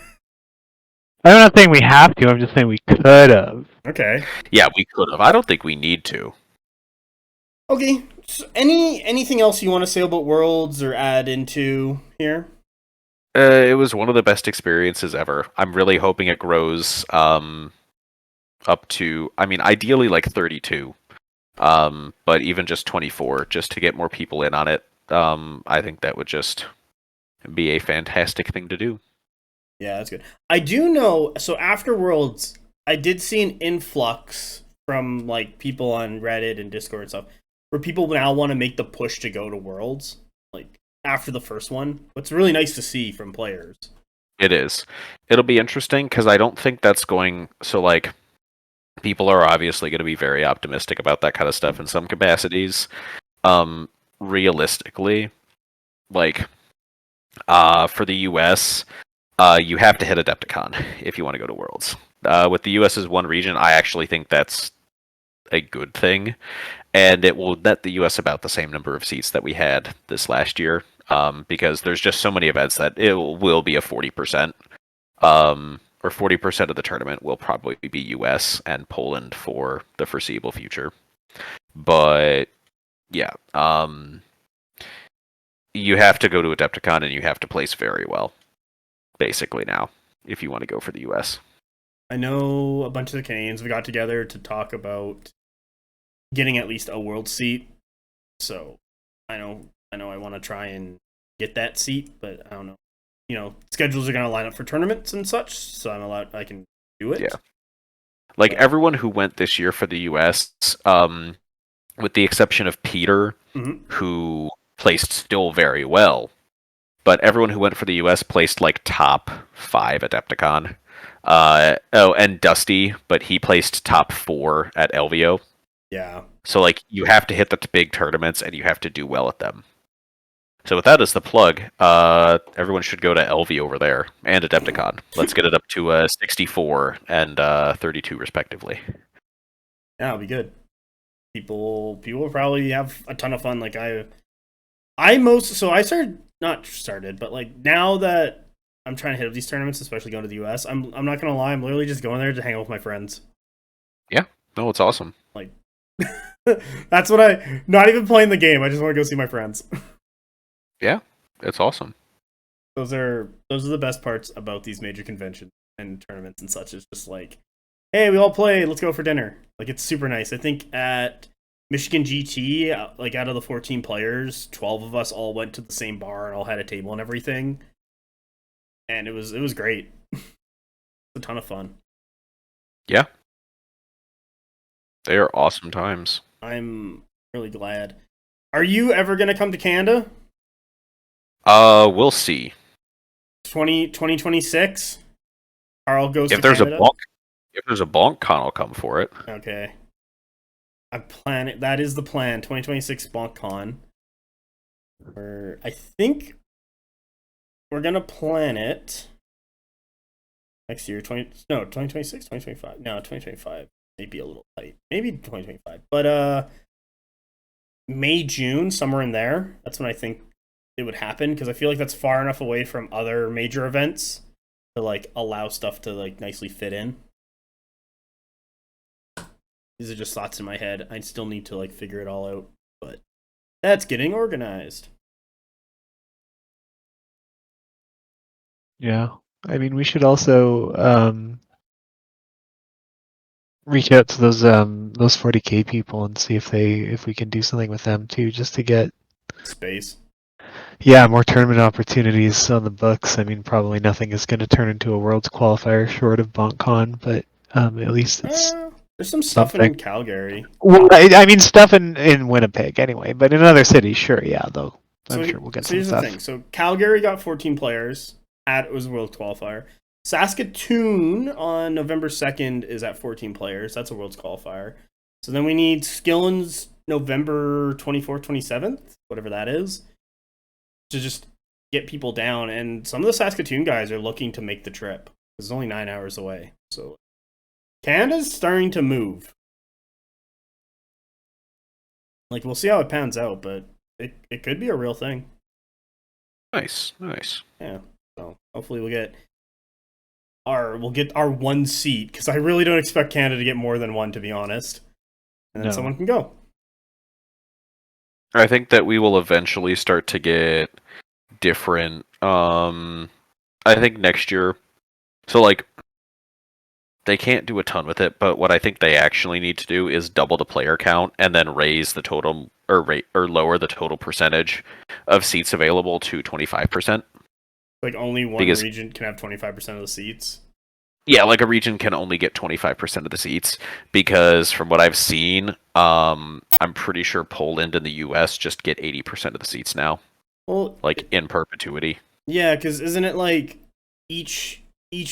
not saying we have to. I'm just saying we could have. Okay. Yeah, we could have. I don't think we need to. Okay. So anything else you want to say about Worlds or add into here? It was one of the best experiences ever. I'm really hoping it grows up to, I mean, ideally like 32. But even just 24, just to get more people in on it. I think that would just be a fantastic thing to do. Yeah, that's good. I do know. So after Worlds, I did see an influx from like people on Reddit and Discord and stuff, where people now want to make the push to go to Worlds, like after the first one. It's really nice to see from players. It is. It'll be interesting because I don't think that's going. So like, people are obviously going to be very optimistic about that kind of stuff in some capacities. Realistically, like, for the US, you have to hit Adepticon if you want to go to Worlds. With the US as one region, I actually think that's a good thing, and it will net the US about the same number of seats that we had this last year. because there's just so many events that it will be a 40%. Or 40% of the tournament will probably be US and Poland for the foreseeable future. But yeah, you have to go to Adepticon and you have to place very well, basically now, if you want to go for the US. I know a bunch of the Canadians, we got together to talk about getting at least a world seat. So I know I want to try and get that seat, but I don't know. You know, schedules are going to line up for tournaments and such, so I can do it. Yeah. Like everyone who went this year for the US, with the exception of Peter, who placed still very well, but everyone who went for the US placed like top 5 at Adepticon. And Dusty, but he placed top 4 at LVO. Yeah. So like you have to hit the big tournaments and you have to do well at them. So with that as the plug, everyone should go to LV over there and Adepticon. Let's get it up to 64 and 32 respectively. Yeah, it'll be good. People will probably have a ton of fun. Like I started, but like now that I'm trying to hit up these tournaments, especially going to the US, I'm not gonna lie, I'm literally just going there to hang out with my friends. Yeah, no, it's awesome. Like that's what not even playing the game. I just want to go see my friends. Yeah, it's awesome. Those are the best parts about these major conventions and tournaments and such. Is just like, hey, we all played. Let's go for dinner. Like it's super nice. I think at Michigan GT, like out of the 14 players, 12 of us all went to the same bar and all had a table and everything, and it was great. It's a ton of fun. Yeah, they are awesome times. I'm really glad. Are you ever gonna come to Canada? We'll see. 2026. Karl goes If to Canada. If there's a BonkCon, I'll come for it. Okay. I plan it. That is the plan. 2026 BonkCon. I think we're gonna plan it next year. 2026, 2025. No, 2025. Maybe a little tight. Maybe 2025. But May, June, somewhere in there. That's when I think it would happen, because I feel like that's far enough away from other major events to like allow stuff to like nicely fit in. These are just thoughts in my head. I still need to like figure it all out, but that's getting organized. Yeah, I mean, we should also reach out to those 40K people and see if we can do something with them too, just to get space. Yeah, more tournament opportunities on the books. I mean, probably nothing is going to turn into a Worlds qualifier short of BonkCon, but at least it's there's some stuff something. in Calgary. Well, I mean, stuff in Winnipeg anyway, but in other cities, sure, yeah, though. I'm sure we'll get some here's stuff. The thing. So Calgary got 14 players. It was a World qualifier. Saskatoon on November 2nd is at 14 players. That's a Worlds qualifier. So then we need Skillins November 24th, 27th, whatever that is, to just get people down. And some of the Saskatoon guys are looking to make the trip. It's only 9 hours away. So Canada's starting to move. Like, we'll see how it pans out, but it could be a real thing. Nice. Yeah. So hopefully we'll get our one seat, because I really don't expect Canada to get more than one, to be honest. And then someone can go. I think that we will eventually start to get different. I think next year. So like, they can't do a ton with it, but what I think they actually need to do is double the player count and then raise the total or lower the total percentage of seats available to 25%. Like only one region can have 25% of the seats. Yeah, like a region can only get 25% of the seats, because from what I've seen, I'm pretty sure Poland and the US just get 80% of the seats now. Well, like in perpetuity. Yeah, because isn't it like each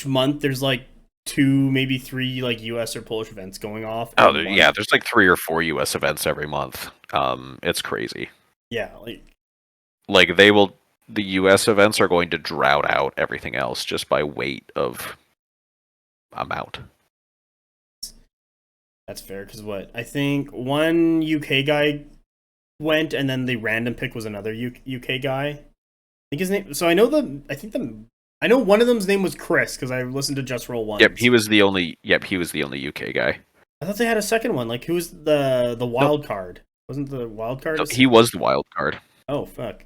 month there's like 2, maybe 3 like US or Polish events going off? Oh yeah, there's like 3 or 4 US events every month. It's crazy. Yeah, like the US events are going to drought out everything else just by weight of amount. That's fair, because I think one UK guy went, and then the random pick was another UK guy. think his name. So I know I know one of them's name was Chris because I listened to Just Roll once. Yep, he was the only UK guy. I thought they had a second one. Like, who was the wild card? Wasn't the wild card? No, he was the wild card. Oh fuck.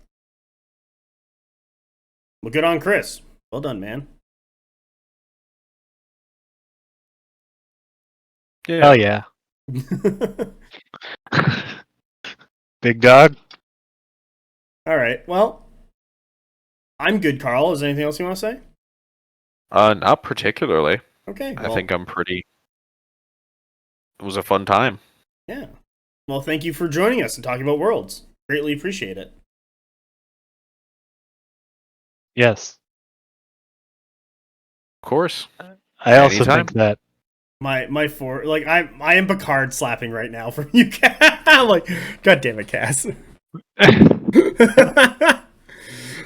Well, good on Chris. Well done, man. Yeah. Hell yeah. Big dog. All right. Well, I'm good, Carl. Is there anything else you want to say? Not particularly. Okay. I think I'm pretty. It was a fun time. Yeah. Well, thank you for joining us and talking about Worlds. Greatly appreciate it. Yes. Of course. I also Anytime. think that. I am Picard slapping right now from you. I'm like, God damn it, Cass.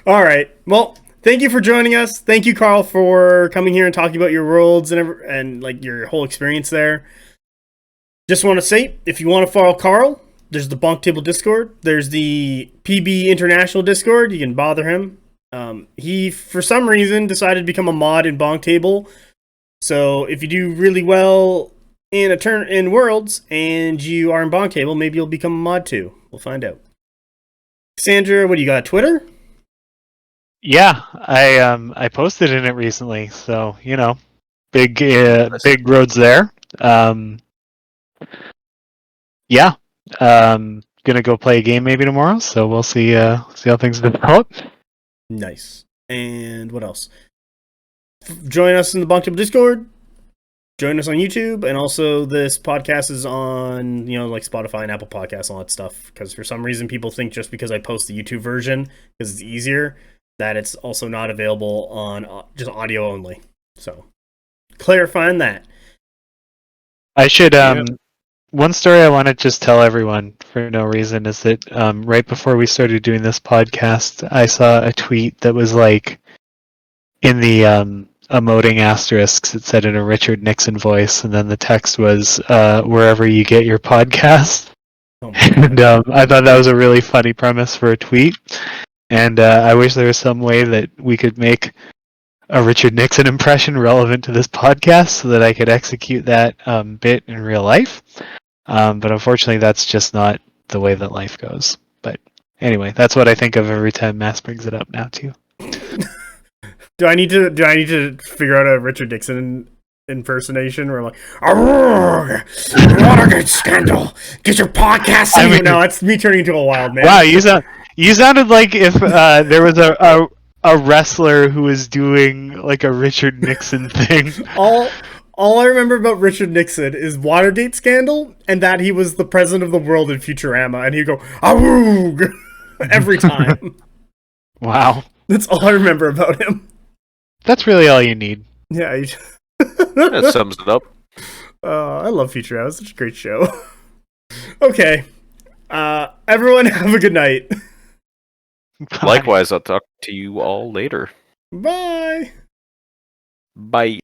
All right. Well, thank you for joining us. Thank you, Karl, for coming here and talking about your worlds and like your whole experience there. Just want to say, if you want to follow Karl, there's the BonkTable Discord. There's the PB International Discord. You can bother him. He, for some reason, decided to become a mod in BonkTable. So if you do really well in Worlds and you are in BonkTable, maybe you'll become a mod too. We'll find out. Sandra, what do you got? Twitter? Yeah, I posted in it recently, so big roads there. Yeah, gonna go play a game maybe tomorrow, so we'll see how things develop. Nice. And what else? Join us in the BonkTable Discord. Join us on YouTube, and also this podcast is on like Spotify and Apple Podcasts, all that stuff. Because for some reason, people think just because I post the YouTube version because it's easier, that it's also not available on just audio only. So clarifying that. I should one story I want to just tell everyone for no reason is that right before we started doing this podcast, I saw a tweet that was like in the emoting asterisks. It said in a Richard Nixon voice, and then the text was wherever you get your podcast. Oh And I thought that was a really funny premise for a tweet. And I wish there was some way that we could make a Richard Nixon impression relevant to this podcast so that I could execute that bit in real life. But unfortunately, that's just not the way that life goes. But anyway, that's what I think of every time Mass brings it up now, too. Do I need to figure out a Richard Nixon impersonation where I'm like, Watergate scandal, get your podcast. No, it's me turning into a wild man. Wow, you sounded like if there was a wrestler who was doing like a Richard Nixon thing. All I remember about Richard Nixon is Watergate scandal and that he was the president of the world in Futurama, and he'd go "Awoog" every time. Wow, that's all I remember about him. That's really all you need. Yeah, that sums it up. I love Futurama. It's such a great show. Okay, everyone have a good night. Likewise, I'll talk to you all later. Bye. Bye.